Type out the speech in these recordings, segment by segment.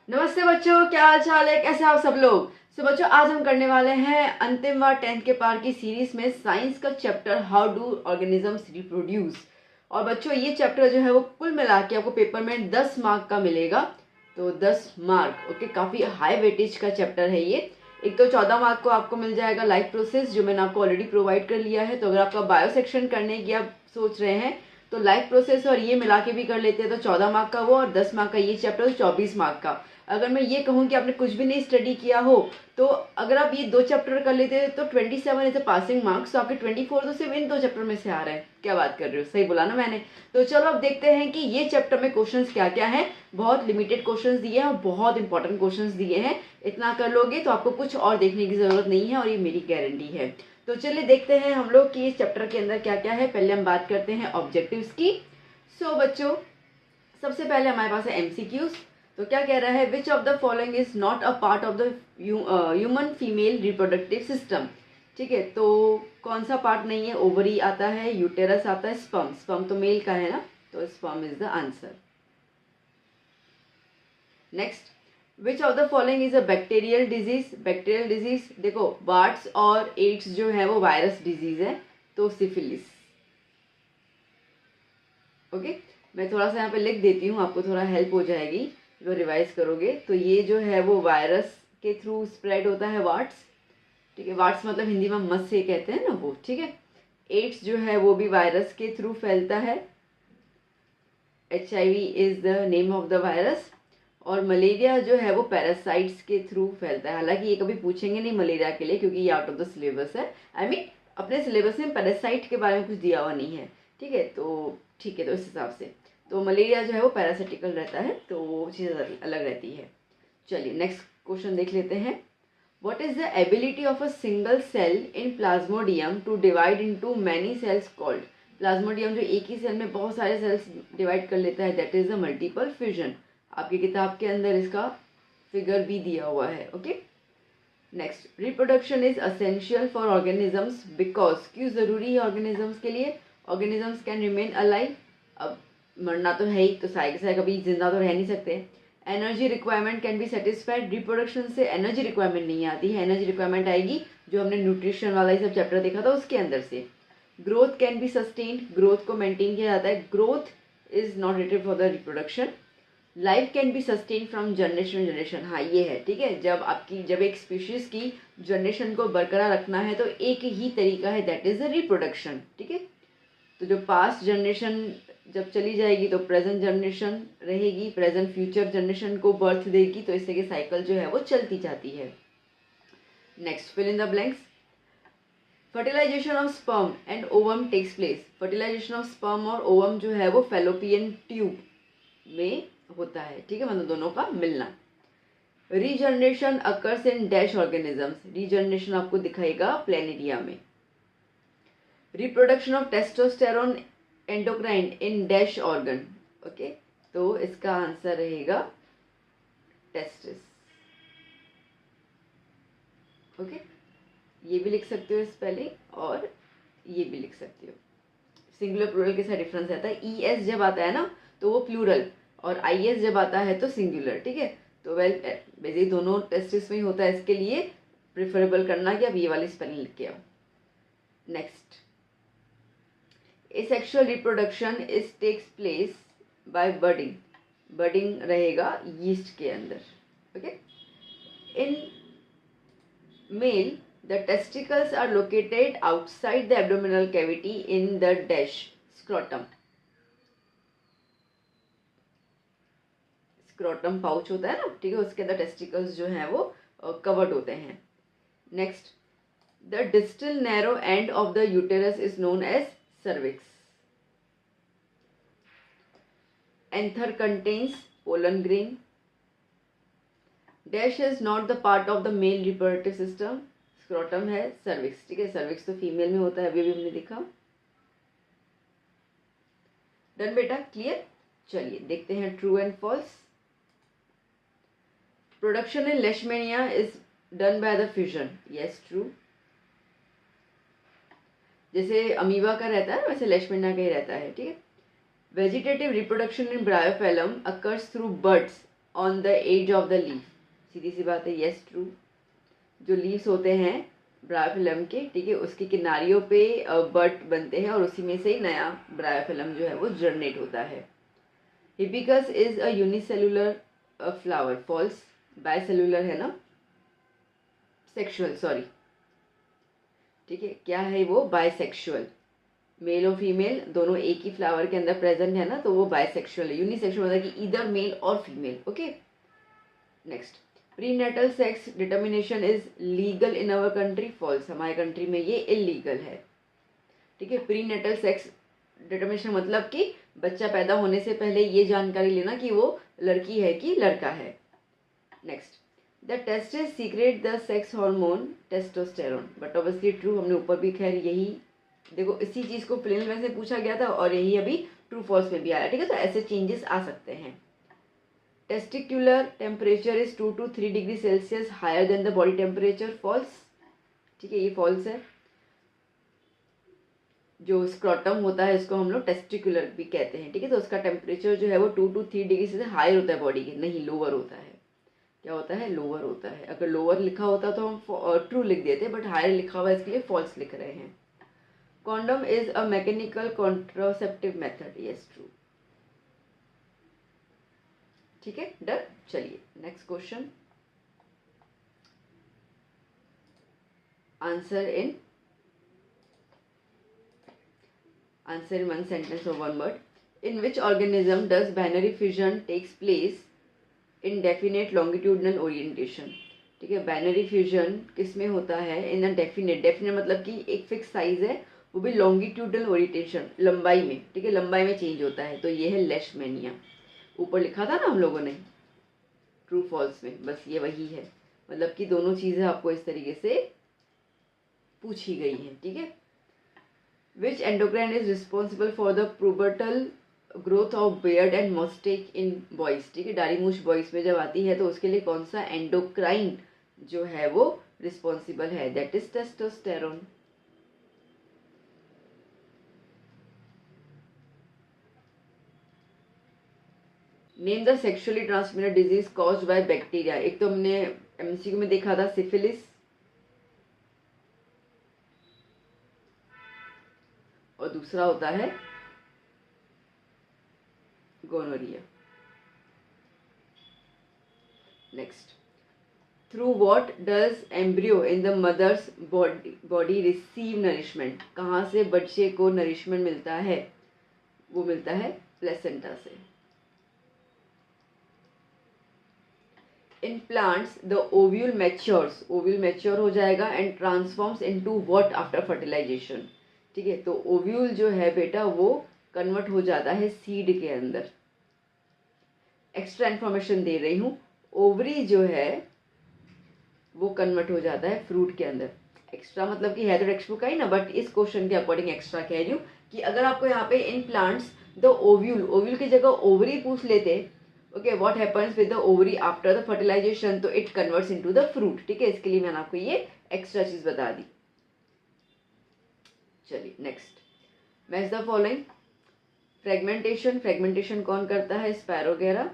नमस्ते बच्चों, क्या हाल चाल है, कैसे आप सब लोग। बच्चों, आज हम करने वाले हैं अंतिम बार 10th के पार की सीरीज में साइंस का chapter how do organisms reproduce. और बच्चों, ये चैप्टर जो है वो कुल मिला के आपको पेपर में 10 मार्क का मिलेगा। तो 10 मार्क, ओके, काफ़ी हाई वेटेज का चैप्टर है ये। एक तो 14 मार्क को आपको मिल जाएगा लाइफ प्रोसेस, जो मैंने आपको ऑलरेडी प्रोवाइड कर लिया है। तो अगर आपका बायो सेक्शन करने की आप सोच रहे हैं तो लाइफ प्रोसेस और ये मिला के भी कर लेते हैं, तो 14 मार्क का वो और 10 मार्क का ये चैप्टर, 24 मार्क का। अगर मैं ये कहूँ कि आपने कुछ भी नहीं स्टडी किया हो, तो अगर आप ये 2 चैप्टर कर लेते हैं तो 27 इज अ पासिंग मार्क्स। तो आपके 24 तो सिर्फ इन 2 चैप्टर में से आ रहे हैं। क्या बात कर रहे हो, सही बोला ना मैंने। तो चलो अब देखते हैं कि ये चैप्टर में क्वेश्चंस क्या क्या हैं। बहुत लिमिटेड क्वेश्चंस दिए हैं और बहुत इंपॉर्टेंट क्वेश्चंस दिए हैं। इतना कर लोगे तो आपको कुछ और देखने की जरूरत नहीं है, और ये मेरी गारंटी है। तो चलिए देखते हैं हम लोग कि इस चैप्टर के अंदर क्या क्या है। पहले हम बात करते हैं ऑब्जेक्टिव्स की। बच्चों, सबसे पहले हमारे पास है एमसीक्यूज। तो क्या कह रहा है, which of the following is not a part of the human female reproductive system. ठीक है, तो कौन सा पार्ट नहीं है। ओवरी आता है, यूटेरस आता है, स्पर्म। स्पर्म तो मेल का है ना, तो sperm is the answer. Next, which of the following is a bacterial disease. Bacterial disease देखो, वार्ड्स और एड्स जो है वो वायरस डिजीज है, तो सिफिलिस। ओके, मैं थोड़ा सा यहाँ पे लिख देती हूँ, आपको थोड़ा हेल्प हो जाएगी जो रिवाइज करोगे। तो ये जो है वो वायरस के थ्रू स्प्रेड होता है, वार्ड्स। ठीक है, वार्ड्स मतलब हिंदी में मस्स से कहते हैं ना वो। ठीक है, एड्स जो है वो भी वायरस के थ्रू फैलता है। HIV is the name of the virus. और मलेरिया जो है वो पैरासाइट्स के थ्रू फैलता है। हालांकि ये कभी पूछेंगे नहीं मलेरिया के लिए, क्योंकि ये आउट ऑफ द सिलेबस है। आई मीन अपने सिलेबस में पैरासाइट के बारे में कुछ दिया हुआ नहीं है। ठीक है, तो ठीक है, तो इस हिसाब से तो मलेरिया जो है वो पैरासिटिकल रहता है, तो वो चीज़ अलग रहती है। चलिए नेक्स्ट क्वेश्चन देख लेते हैं। What is the ability of a single cell in plasmodium to divide into many cells called? Plasmodium जो एक ही सेल में बहुत सारे सेल्स डिवाइड कर लेता है, that is the multiple fusion. आपकी किताब के अंदर इसका फिगर भी दिया हुआ है। Okay, next, reproduction is essential for organisms because. क्यों जरूरी है ऑर्गेनिजम्स के लिए। Organisms can remain alive. अब मरना तो है ही, तो साय के साय कभी जिंदा तो रह नहीं सकते। Energy requirement can be satisfied. Reproduction से एनर्जी रिक्वायरमेंट नहीं आती है, एनर्जी रिक्वायरमेंट आएगी जो हमने न्यूट्रिशन वाला ही सब चैप्टर देखा था उसके अंदर से। Growth can be sustained, growth को मेंटेन किया जाता है। Growth is not related for the reproduction. Life can be sustain from generation generation. हाँ ये है, ठीक है। जब एक स्पीशीज की जनरेशन को बरकरार रखना है तो एक ही तरीका है, दैट इज द रिप्रोडक्शन। ठीक है, तो जो पास्ट जनरेशन जब चली जाएगी तो प्रेजेंट जनरेशन रहेगी, प्रेजेंट फ्यूचर जनरेशन को बर्थ देगी, तो इससे कि साइकिल जो है वो चलती जाती है। Next, fill in the blanks. Fertilisation of sperm and ovum takes place. Fertilisation of sperm और ओवम जो है वो फेलोपियन ट्यूब में होता है। ठीक है, मतलब दोनों का मिलना। Regeneration occurs in dash organisms. Regeneration आपको दिखाएगा प्लेनेरिया में। Reproduction of testosterone endocrine in dash organ. Okay, तो इसका आंसर रहेगा टेस्टिस। ओके, ये भी लिख सकते हो स्पेलिंग, और ये भी लिख सकते हो। सिंगुलर प्लूरल के साथ डिफरेंस रहता है। ES जब आता है ना तो वो प्लूरल, और IS जब आता है तो सिंगुलर। ठीक है, तो वेल बेसिक दोनों टेस्टिस में ही होता है, इसके लिए प्रिफरेबल करना कि आप ये वाली स्पेलिंग लिख के आओ। Next, asexual reproduction is takes place by budding. Budding रहेगा यीस्ट के अंदर। Okay, in male the testicles are located outside the abdominal cavity in the dash scrotum. Scrotum pouch होता है ना, ठीक है, उसके अंदर टेस्टिकल्स जो हैं वो कवर्ड होते हैं। Next, the distal narrow end of the uterus is known as cervix. Anther contains pollen grain. Dash is not the part of the male reproductive system. Scrotum है, सर्विक्स। ठीक है, सर्विक्स तो female में होता है, अभी भी हमने देखा। डन बेटा, क्लियर। चलिए देखते हैं true and false. Production in Leishmania is done by the fusion. Yes, true. जैसे अमीबा का रहता है वैसे लेशमेनिया का ही रहता है। ठीक है, vegetative reproduction in Bryophyllum occurs through buds. On the edge of the leaf. सीधी सी बात है, यस ट्रू। जो लीव्स होते हैं ब्रायोफिलम के, ठीक है, उसकी किनारियों पे बड बनते हैं और उसी में से ही नया ब्रायोफिलम जो है वो जर्नेट होता है। Hibiscus is a unicellular flower, false. Bicellular है ना, सेक्सुअल, सॉरी, ठीक है, क्या है वो, बायसेक्सुअल। मेल और फीमेल दोनों एक ही फ्लावर के अंदर प्रेजेंट है ना, तो वो बायसेक्सुअल है। यूनिसेक्सुअल मतलब कि इधर मेल और female. Okay, next, prenatal sex determination is legal in our country, false. हमारे कंट्री में ये इलीगल है, ठीक है। प्रीनेटल सेक्स डिटर्मिनेशन मतलब कि बच्चा पैदा होने से पहले ये जानकारी लेना कि वो लड़की है कि लड़का है। Next, the testis secret the sex hormone testosterone, but obviously true. हमने ऊपर भी खैर यही, देखो इसी चीज़ को प्लेन में से पूछा गया था और यही अभी ट्रू फॉल्स में भी आया, ठीक है। तो ऐसे चेंजेस आ सकते हैं। Testicular temperature is 2 to 3 degree Celsius higher than the body temperature, false, ठीक है, ये फॉल्स है। जो स्क्रॉटम होता है इसको हम लोग टेस्टिकुलर भी कहते हैं, ठीक है। तो उसका टेम्परेचर जो है वो 2 to 3 डिग्री से हायर होता है बॉडी के, नहीं लोअर होता है। क्या होता है, लोअर होता है। अगर लोअर लिखा होता तो हम ट्रू लिख देते, बट हायर लिखा हुआ है इसके लिए फॉल्स लिख रहे हैं। Condom is a mechanical contraceptive method, yes true, ठीक है, डन। चलिए next question, answer in one sentence और one word. In which organism does binary fusion takes place in definite longitudinal orientation, ठीक है। बाइनरी फ्यूजन किस में होता है, इन अ डेफिनेट, डेफिनेट मतलब कि एक फिक्स साइज है, वो भी लॉन्गिट्यूडनल ओरिएंटेशन, लंबाई में, ठीक है, लंबाई में चेंज होता है। तो ये है लेशमेनिया, ऊपर लिखा था ना हम लोगों ने ट्रू फॉल्स में, बस ये वही है। मतलब कि दोनों चीज़ें आपको इस तरीके से पूछी गई हैं, ठीक है। Which endocrine is responsible for the pubertal growth of beard and moustache in boys, ठीक है। दाढ़ी मूछ बॉयज में जब आती है तो उसके लिए कौन सा एंडोक्राइन जो है वो रिस्पॉन्सिबल है, that is testosterone. Name the sexually transmitted disease caused by bacteria. एक तो हमने एमसीक्यू में देखा था सिफिलिस, और दूसरा होता है gonorrhoea. Next, through what does embryo in the mother's body receive nourishment, कहाँ से बच्चे को नरिशमेंट मिलता है, वो मिलता है प्लेसेंटा से। In plants the ovule matures, ovule mature हो जाएगा and transforms into what after fertilisation, ठीक है। तो ओव्यूल जो है बेटा वो कन्वर्ट हो जाता है सीड के अंदर। एक्स्ट्रा इन्फॉर्मेशन दे रही हूँ, ओवरी जो है वो कन्वर्ट हो जाता है फ्रूट के अंदर। एक्स्ट्रा मतलब कि है तो टेक्स्ट बुक का ही ना, बट इस क्वेश्चन के अकॉर्डिंग एक्स्ट्रा कह रही हूँ कि अगर आपको यहाँ पे in plants the ovule, ovule की जगह ओवरी पूछ लेते, okay, what happens with the ovary after the fertilisation, तो it converts into the fruit, ठीक है। इसके लिए मैंने आपको ये एक्स्ट्रा चीज बता दी। चलिए next, match the following. Fragmentation, fragmentation कौन करता है, spirogyra.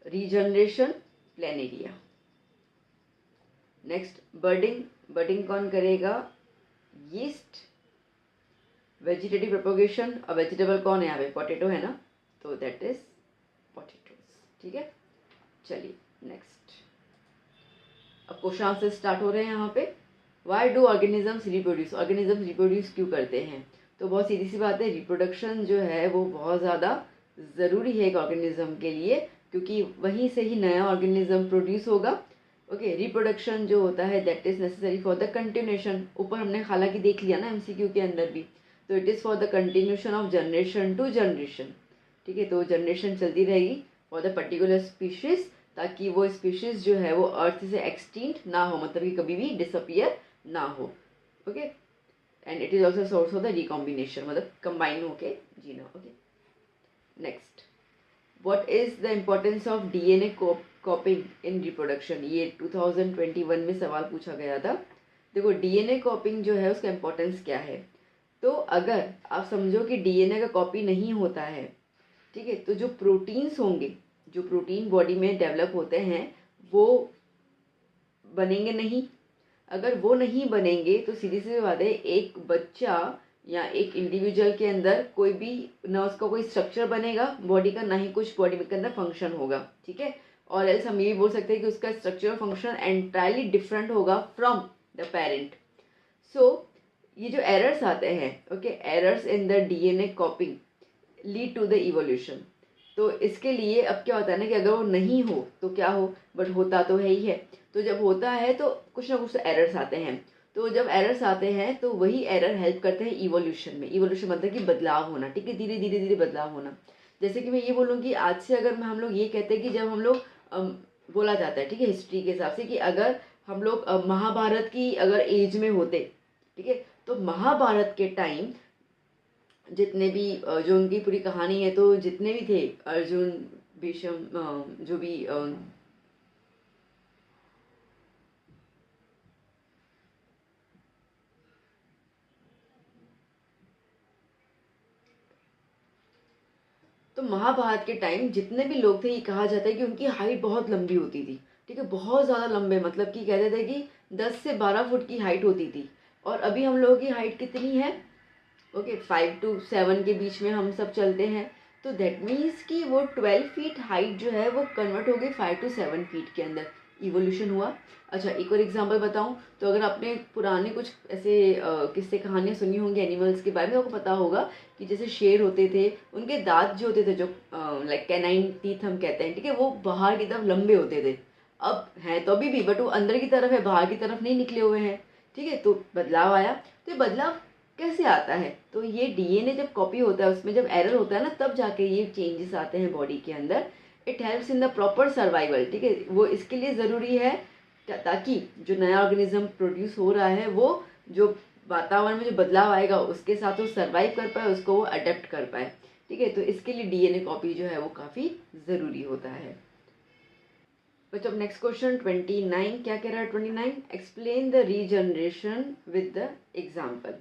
Regeneration, planaria. Next, budding, budding कौन करेगा, यीस्ट। वेजिटेटिव प्रोपोगेशन, और वेजिटेबल कौन है यहाँ पे, पोटैटो है ना, तो दैट इज पोटैटोस, ठीक है। चलिए नेक्स्ट, अब क्वेश्चन आंसर स्टार्ट हो रहे हैं यहाँ पे। Why do organisms reproduce, organism reproduce क्यों करते हैं, तो बहुत सीधी सी बात है, रिप्रोडक्शन जो है वो बहुत ज़्यादा ज़रूरी है एक ऑर्गेनिज्म के लिए, क्योंकि वहीं से ही नया ऑर्गेनिज्म प्रोड्यूस होगा। ओके, रिप्रोडक्शन जो होता है that is necessary for the continuation, ऊपर हमने हालांकि देख लिया ना एमसीक्यू के अंदर भी, तो it is for the continuation of generation to generation, ठीक है। तो जनरेशन चलती रहेगी फॉर द पर्टिकुलर स्पीशीज, ताकि वो स्पीशीज जो है वो अर्थ से एक्सटिंक्ट ना हो, मतलब कि कभी भी डिसअपियर ना हो। Okay, and it is also source of the recombination, मतलब कंबाइन होके जीना। Okay, next, what is the importance of DNA copying in reproduction, ये 2021 में सवाल पूछा गया था। देखो डीएनए कॉपिंग जो है उसका इम्पोर्टेंस क्या है, तो अगर आप समझो कि डीएनए का कॉपी नहीं होता है, ठीक है, तो जो प्रोटीन्स होंगे जो प्रोटीन बॉडी में डेवलप होते हैं वो बनेंगे नहीं। अगर वो नहीं बनेंगे तो सीधी सी बात है, एक बच्चा या एक इंडिविजुअल के अंदर कोई भी ना उसका कोई स्ट्रक्चर बनेगा बॉडी का, ना ही कुछ बॉडी के अंदर फंक्शन होगा, ठीक है। और एल्स हम ये भी बोल सकते हैं कि उसका स्ट्रक्चर फंक्शन एंटायरली डिफरेंट होगा फ्रॉम द पेरेंट। सो ये जो एरर्स आते हैं, okay, errors in the DNA copying lead to the evolution. तो इसके लिए अब क्या होता है ना कि अगर वो नहीं हो तो क्या हो, बट होता तो है ही है। तो जब होता है तो कुछ ना कुछ एरर्स आते हैं। तो जब एरर्स आते हैं तो वही एरर हेल्प करते हैं इवोल्यूशन में। इवोल्यूशन मतलब कि बदलाव होना, ठीक है, धीरे धीरे धीरे बदलाव होना। जैसे कि मैं ये बोलूँ कि आज से अगर हम लोग ये कहते हैं कि जब हम लोग बोला जाता है, ठीक है, हिस्ट्री के हिसाब से कि अगर हम लोग महाभारत की अगर एज में होते, ठीक है, तो महाभारत के टाइम जितने भी जो उनकी पूरी कहानी है, तो जितने भी थे अर्जुन, भीष्म, जो भी तो महाभारत के टाइम जितने भी लोग थे, ये कहा जाता है कि उनकी हाइट बहुत लंबी होती थी, ठीक है, बहुत ज़्यादा लंबे, मतलब कि कहते थे कि 10 से 12 फुट की हाइट होती थी। और अभी हम लोगों की हाइट कितनी है, ओके, 5 to 7 के बीच में हम सब चलते हैं। तो दैट मीन्स कि वो 12 फीट हाइट जो है वो कन्वर्ट हो गई 5 to 7 फीट के अंदर, इवोल्यूशन हुआ। अच्छा, एक और एग्जांपल बताऊं तो अगर आपने पुराने कुछ ऐसे किस्से कहानियां सुनी होंगी एनिमल्स के बारे में, आपको पता होगा कि जैसे शेर होते थे, उनके दांत जो होते थे, जो लाइक कैनाइन टीथ हम कहते हैं, ठीक है, वो बाहर की तरफ लंबे होते थे। अब हैं तो अभी भी, बट वो अंदर की तरफ है, बाहर की तरफ नहीं निकले हुए हैं, ठीक है। तो बदलाव आया। तो ये बदलाव कैसे आता है, तो ये डीएनए जब कॉपी होता है उसमें जब एरर होता है ना, तब जाके ये चेंजेस आते हैं बॉडी के अंदर। It helps in the proper survival, ठीक है, वो इसके लिए ज़रूरी है ताकि जो नया ऑर्गेनिज्म प्रोड्यूस हो रहा है वो जो वातावरण में जो बदलाव आएगा उसके साथ वो सर्वाइव कर पाए, उसको वो अडेप्ट कर पाए, ठीक है। तो इसके लिए डीएनए कॉपी जो है वो काफ़ी ज़रूरी होता है। बट अब नेक्स्ट क्वेश्चन 29 क्या कह रहा है, 29 explain the regeneration with the example.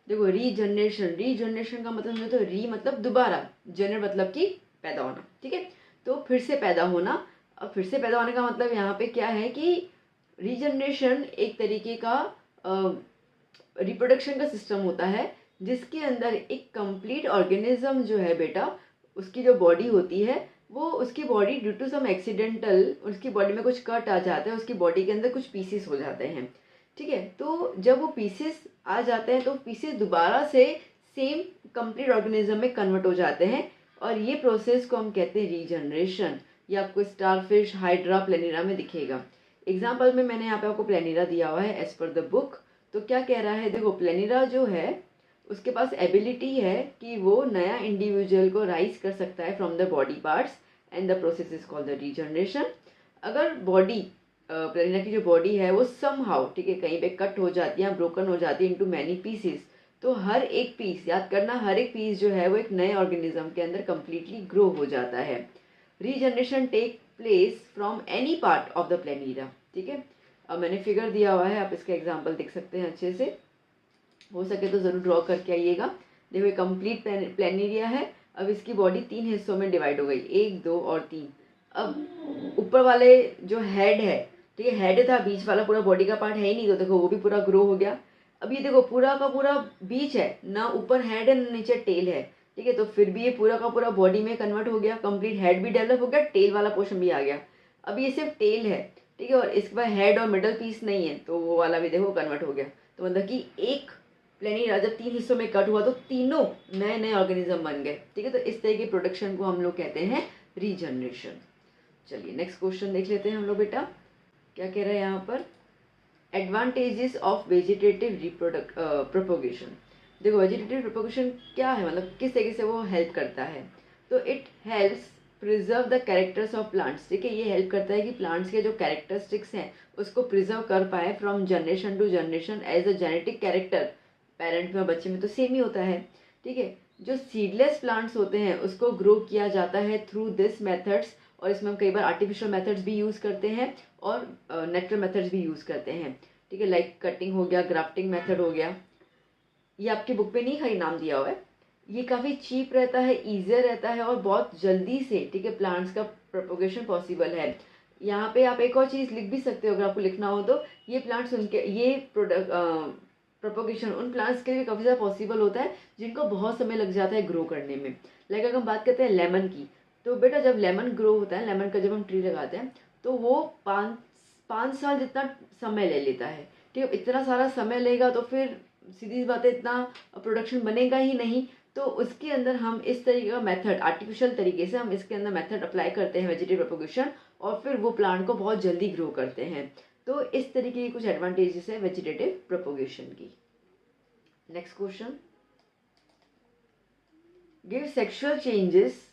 देखो, रीजनरेशन का मतलब समझो तो री मतलब दोबारा, जनर मतलब कि पैदा होना, ठीक है, तो फिर से पैदा होना। अब फिर से पैदा होने का मतलब यहाँ पे क्या है कि रीजनरेशन एक तरीके का रिप्रोडक्शन का सिस्टम होता है जिसके अंदर एक कंप्लीट ऑर्गेनिज्म जो है बेटा, उसकी जो बॉडी होती है वो, उसकी body due to some accidental उसकी बॉडी में कुछ कट आ जाता है, उसकी बॉडी के अंदर कुछ पीसेस हो जाते हैं, ठीक है। तो जब वो पीसेस आ जाते हैं तो पीसेस दोबारा से सेम कंप्लीट ऑर्गेनिज्म में कन्वर्ट हो जाते हैं, और ये प्रोसेस को हम कहते हैं रीजनरेशन। ये आपको स्टारफिश, हाइड्रा, प्लेनिरा में दिखेगा। एग्जाम्पल में मैंने यहाँ पे आपको प्लेनिरा दिया हुआ है एज पर द बुक। तो क्या कह रहा है, देखो, प्लेनिरा जो है उसके पास एबिलिटी है कि वो नया इंडिविजुअल को राइज कर सकता है from the body parts, and the process is called the regeneration. अगर बॉडी प्लेनिरा की जो बॉडी है वो समहाउ, ठीक है, कहीं पे कट हो जाती है, ब्रोकन हो जाती है इनटू मैनी पीसेस, तो हर एक पीस, याद करना, हर एक पीस जो है वो एक नए ऑर्गेनिज्म के अंदर कंप्लीटली ग्रो हो जाता है। Regeneration take place from any part of the planaria, ठीक है। अब मैंने फिगर दिया हुआ है, आप इसका एग्जाम्पल देख सकते हैं अच्छे से, हो सके तो ज़रूर ड्रॉ करके आइएगा। देखो, ये कंप्लीट प्लेनिरिया है। अब इसकी बॉडी 3 हिस्सों में डिवाइड हो गई, 1, 2 और 3। अब ऊपर वाले जो हेड है, ठीक है, हेड था, बीच वाला पूरा बॉडी का पार्ट है ही नहीं, तो देखो वो भी पूरा ग्रो हो गया। अब ये देखो पूरा का पूरा बीच है ना, ऊपर हेड है ना नीचे टेल है, ठीक है, तो फिर भी ये पूरा का पूरा बॉडी में कन्वर्ट हो गया, कंप्लीट हेड भी डेवलप हो गया, टेल वाला पोर्शन भी आ गया। अब ये सिर्फ टेल है, ठीक है, और इसके बाद हेड और मिडल पीस नहीं है, तो वो वाला भी देखो कन्वर्ट हो गया। तो मतलब कि एक प्लेनिरा जब 3 हिस्सों में कट हुआ तो तीनों नए नए ऑर्गेनिज्म बन गए, ठीक है। तो इस तरह की प्रोडक्शन को हम लोग कहते हैं रीजनरेशन। चलिए नेक्स्ट क्वेश्चन देख लेते हैं हम लोग बेटा, क्या कह रहे हैं यहाँ पर, एडवांटेजेस ऑफ वेजिटेटिव प्रोपोगेशन। देखो, वेजिटेटिव प्रोपोगेशन क्या है, मतलब किस तरीके से वो हेल्प करता है। तो it helps preserve the characters of plants, ठीक है, ये हेल्प करता है कि प्लांट्स के जो कैरेक्टरिस्टिक्स हैं उसको प्रिजर्व कर पाए from generation to generation as a genetic character. Parent में और बच्चे में तो सेम ही होता है, ठीक है। जो सीडलेस प्लांट्स होते हैं उसको ग्रो किया जाता है थ्रू दिस मेथड्स, और इसमें हम कई बार आर्टिफिशियल मेथड्स भी यूज़ करते हैं और नेचुरल मेथड्स भी यूज़ करते हैं, ठीक है, लाइक कटिंग हो गया, ग्राफ्टिंग मेथड हो गया। ये आपकी बुक पे नहीं खाली नाम दिया हुआ है। ये काफ़ी चीप रहता है, ईजियर रहता है और बहुत जल्दी से, ठीक है, प्लांट्स का प्रोपोगेशन पॉसिबल है। यहाँ पे आप एक और चीज़ लिख भी सकते हो अगर आपको लिखना हो तो, ये प्लांट्स उनके ये प्रोडक्ट प्रोपोगेशन उन प्लांट्स के लिए काफ़ी ज़्यादा पॉसिबल होता है जिनको बहुत समय लग जाता है ग्रो करने में। लाइक अगर हम बात करते हैं लेमन की, तो बेटा जब लेमन ग्रो होता है, लेमन का जब हम ट्री लगाते हैं तो वो 5 साल जितना समय ले लेता है। ठीक है, इतना सारा समय लेगा तो फिर सीधी सी बात है इतना प्रोडक्शन बनेगा ही नहीं। तो उसके अंदर हम इस तरीके का मेथड, आर्टिफिशियल तरीके से हम इसके अंदर मेथड अप्लाई करते हैं वेजिटेटिव प्रोपोगेशन, और फिर वो प्लांट को बहुत जल्दी ग्रो करते हैं। तो इस तरीके की कुछ एडवांटेजेस है वेजिटेटिव प्रोपोगेशन की। Next question, give sexual changes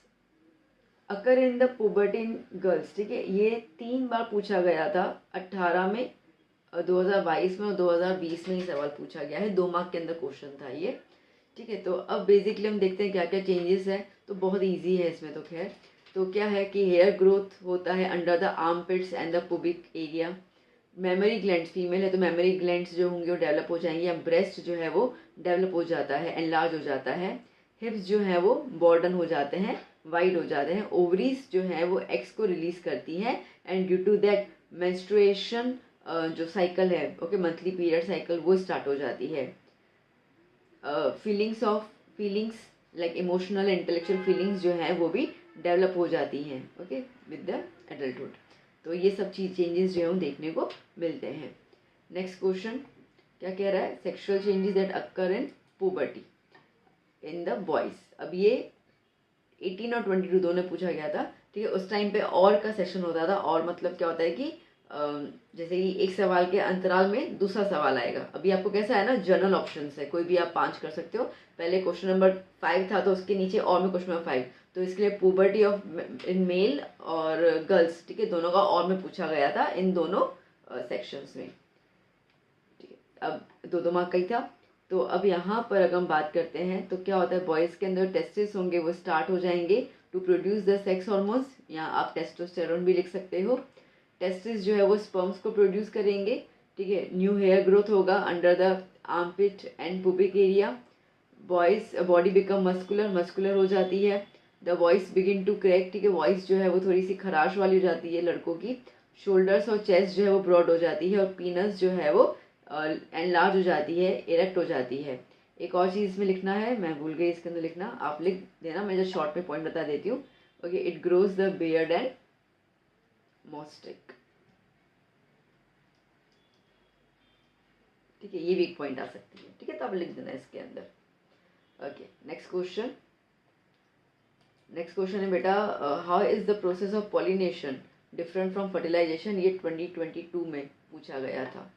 occur in the puberty in girls. ठीक है, ये 3 बार पूछा गया था, 18 में, 2022 में और 2020 में ही सवाल पूछा गया है। 2 मार्क के अंदर क्वेश्चन था ये। ठीक है, तो अब बेसिकली हम देखते हैं क्या क्या चेंजेस है। तो बहुत इजी है इसमें तो खैर। तो क्या है कि हेयर ग्रोथ होता है under the arm pits and the pubic area. Mammary glands, female है तो मेमोरी ग्लैंड्स जो होंगे वो डेवलप हो जाएंगे, या ब्रेस्ट जो है वो डेवलप हो जाता है, एनलार्ज हो जाता है। हिप्स जो है वो बॉर्डन हो जाते हैं, वाइड हो जाते हैं। ओवरीज जो है वो एग्स को रिलीज करती है, and due to that menstruation जो साइकिल है, ओके, मंथली पीरियड साइकिल, वो स्टार्ट हो जाती है। Feelings like emotional intellectual feelings जो हैं वो भी डेवलप हो जाती हैं, ओके, विद द एडल्टहुड। तो ये सब चेंजेस जो है वो देखने को मिलते हैं। नेक्स्ट क्वेश्चन क्या कह रहा है, sexual changes that occur in puberty in the boys. अब ये 18 और 22 दोनों पूछा गया था। ठीक है, उस टाइम पे और का सेशन होता था, और मतलब क्या होता है कि जैसे कि एक सवाल के अंतराल में दूसरा सवाल आएगा। अभी आपको कैसा है ना, जनरल ऑप्शन है, कोई भी आप 5 कर सकते हो। पहले क्वेश्चन नंबर 5 था तो उसके नीचे और में क्वेश्चन नंबर 5, तो इसके लिए पुबर्टी ऑफ इन मेल और गर्ल्स, ठीक है, दोनों का और में पूछा गया था इन दोनों सेक्शंस में। ठीक है, अब 2-2 मार्क का ही था। तो अब यहाँ पर अगर हम बात करते हैं तो क्या होता है, बॉयज़ के अंदर टेस्टिस होंगे, वो स्टार्ट हो जाएंगे to produce the sex hormones, या आप टेस्टोस्टेरोन भी लिख सकते हो। टेस्टिस जो है वो स्पर्म्स को प्रोड्यूस करेंगे। ठीक है, न्यू हेयर ग्रोथ होगा under the armpit and pubic area. Boys body become muscular हो जाती है। The voice begin to crack, ठीक है, वॉइस जो है वो थोड़ी सी खराश वाली हो जाती है लड़कों की। शोल्डर्स और चेस्ट जो है वो ब्रॉड हो जाती है, और पीनस जो है वो एनलार्ज हो जाती है, इरेक्ट हो जाती है। एक और चीज़ में लिखना है, मैं भूल गई इसके अंदर लिखना, आप लिख देना, मैं जो शॉर्ट में पॉइंट बता देती हूँ। Okay, it grows the beard and moustache. ठीक है, ये भी एक पॉइंट आ सकती है। ठीक है, तो आप लिख देना इसके अंदर। ओके, नेक्स्ट क्वेश्चन है बेटा, how is the process of pollination different from fertilisation. ये 2022 में पूछा गया था।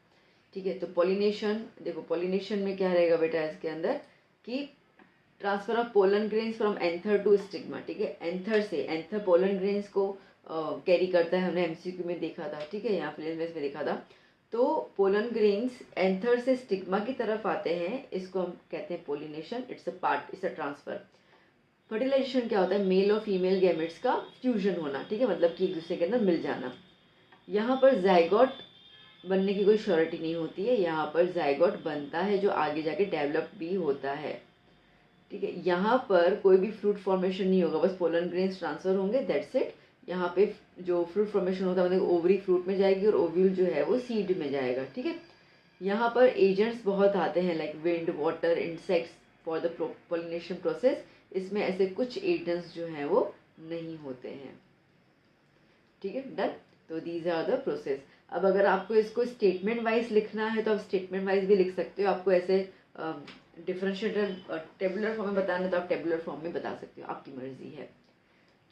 ठीक है, तो पॉलिनेशन, देखो पॉलिनेशन में क्या रहेगा बेटा इसके अंदर कि transfer of pollen grains from anther to stigma. ठीक है, एंथर पोलन ग्रेन्स को कैरी करता है, हमने एमसीक्यू में देखा था। ठीक है, यहाँ प्लेन में देखा था। तो पोलन ग्रेन्स एंथर से स्टिग्मा की तरफ आते हैं, इसको हम कहते हैं pollination. It's a transfer. Fertilisation क्या होता है, मेल और फीमेल गैमेट्स का फ्यूजन होना। ठीक है, मतलब कि एक दूसरे के अंदर मिल जाना। यहाँ पर जाइगोट बनने की कोई श्योरिटी नहीं होती है, यहाँ पर जाइगोट बनता है जो आगे जाके डेवलप भी होता है। ठीक है, यहाँ पर कोई भी फ्रूट फॉर्मेशन नहीं होगा, बस पोलन ग्रेन्स ट्रांसफर होंगे, दैट्स इट। यहाँ पे जो फ्रूट फॉर्मेशन होता है मतलब ओवरी फ्रूट में जाएगी और ओव्यूल जो है वो सीड में जाएगा। ठीक है, यहाँ पर एजेंट्स बहुत आते हैं like wind, water, insects for the pollination process. इसमें ऐसे कुछ एजेंट्स जो हैं वो नहीं होते हैं। ठीक है, डन। तो दीज आर द प्रोसेस। अब अगर आपको इसको स्टेटमेंट वाइज लिखना है तो आप स्टेटमेंट वाइज भी लिख सकते हो। आपको ऐसे डिफरेंशिएटेड टेबुलर फॉर्म में बताना है तो आप टेबुलर फॉर्म में बता सकते हो, आपकी मर्जी है।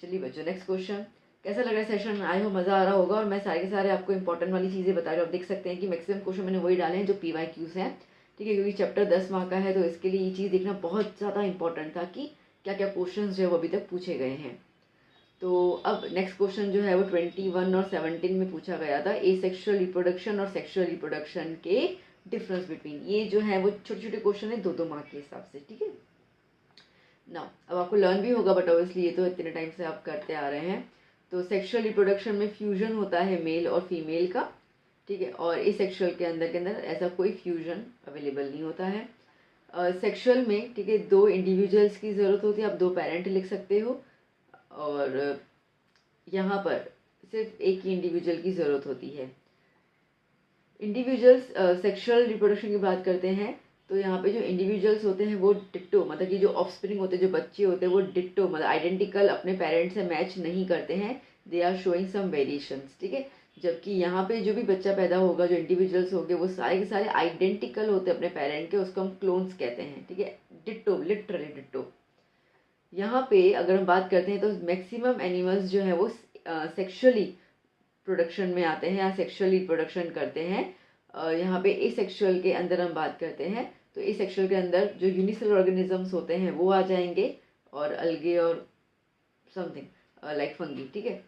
चलिए बच्चों, नेक्स्ट क्वेश्चन। कैसा लग रहा है सेशन, आए हो मज़ा आ रहा होगा। और मैं सारे के सारे आपको इंपॉर्टेंट वाली चीज़ें बता रही हूँ। आप देख सकते हैं कि मैक्सिमम क्वेश्चन मैंने वही डाले हैं जो PYQs हैं। ठीक है, क्योंकि चैप्टर 10 मार्क का है तो इसके लिए ये चीज़ देखना बहुत ज़्यादा इंपॉर्टेंट था कि क्या क्या क्वेश्चन जो है वो अभी तक पूछे गए हैं। तो अब नेक्स्ट क्वेश्चन जो है वो 21 और 17 में पूछा गया था, एसेक्सुअल रिप्रोडक्शन और सेक्सुअल रिप्रोडक्शन के डिफरेंस बिटवीन। ये जो है वो छोटे छोटे क्वेश्चन है 2-2 मार्क के हिसाब से। ठीक है ना, अब आपको लर्न भी होगा, बट ऑब्वियसली ये तो इतने टाइम से आप करते आ रहे हैं। तो सेक्सुअल रिप्रोडक्शन में फ्यूजन होता है मेल और फीमेल का। ठीक है, और एसेक्सुअल के अंदर ऐसा कोई फ्यूजन अवेलेबल नहीं होता है। सेक्सुअल में, ठीक है, 2 इंडिविजुअल्स की ज़रूरत होती है, आप 2 पेरेंट लिख सकते हो। और यहाँ पर सिर्फ एक ही इंडिविजुअल की ज़रूरत होती है। इंडिविजुअल्स सेक्सुअल रिप्रोडक्शन की बात करते हैं तो यहाँ पे जो इंडिविजुअल्स होते हैं वो डिट्टो, मतलब कि जो ऑफस्प्रिंग होते हैं, जो बच्चे होते हैं वो डिट्टो मतलब आइडेंटिकल अपने पेरेंट्स से मैच नहीं करते हैं, they are showing some variations, ठीक है। जबकि यहाँ पे जो भी बच्चा पैदा होगा, जो इंडिविजुअल्स होंगे वो सारे के सारे आइडेंटिकल होते हैं अपने पेरेंट के, उसको हम क्लोन्स कहते हैं, ठीक है, डिट्टो, लिटरली डिट्टो। यहाँ पे अगर हम बात करते हैं तो मैक्सिमम एनिमल्स जो है वो सेक्सुअली प्रोडक्शन में आते हैं या सेक्सुअली प्रोडक्शन करते हैं। यहाँ पे एसेक्सुअल के अंदर हम बात करते हैं तो एसेक्सुअल के अंदर जो यूनिसेलुलर ऑर्गेनिजम्स होते हैं वो आ जाएंगे, और अलगे और समथिंग लाइक फंगी, ठीक है।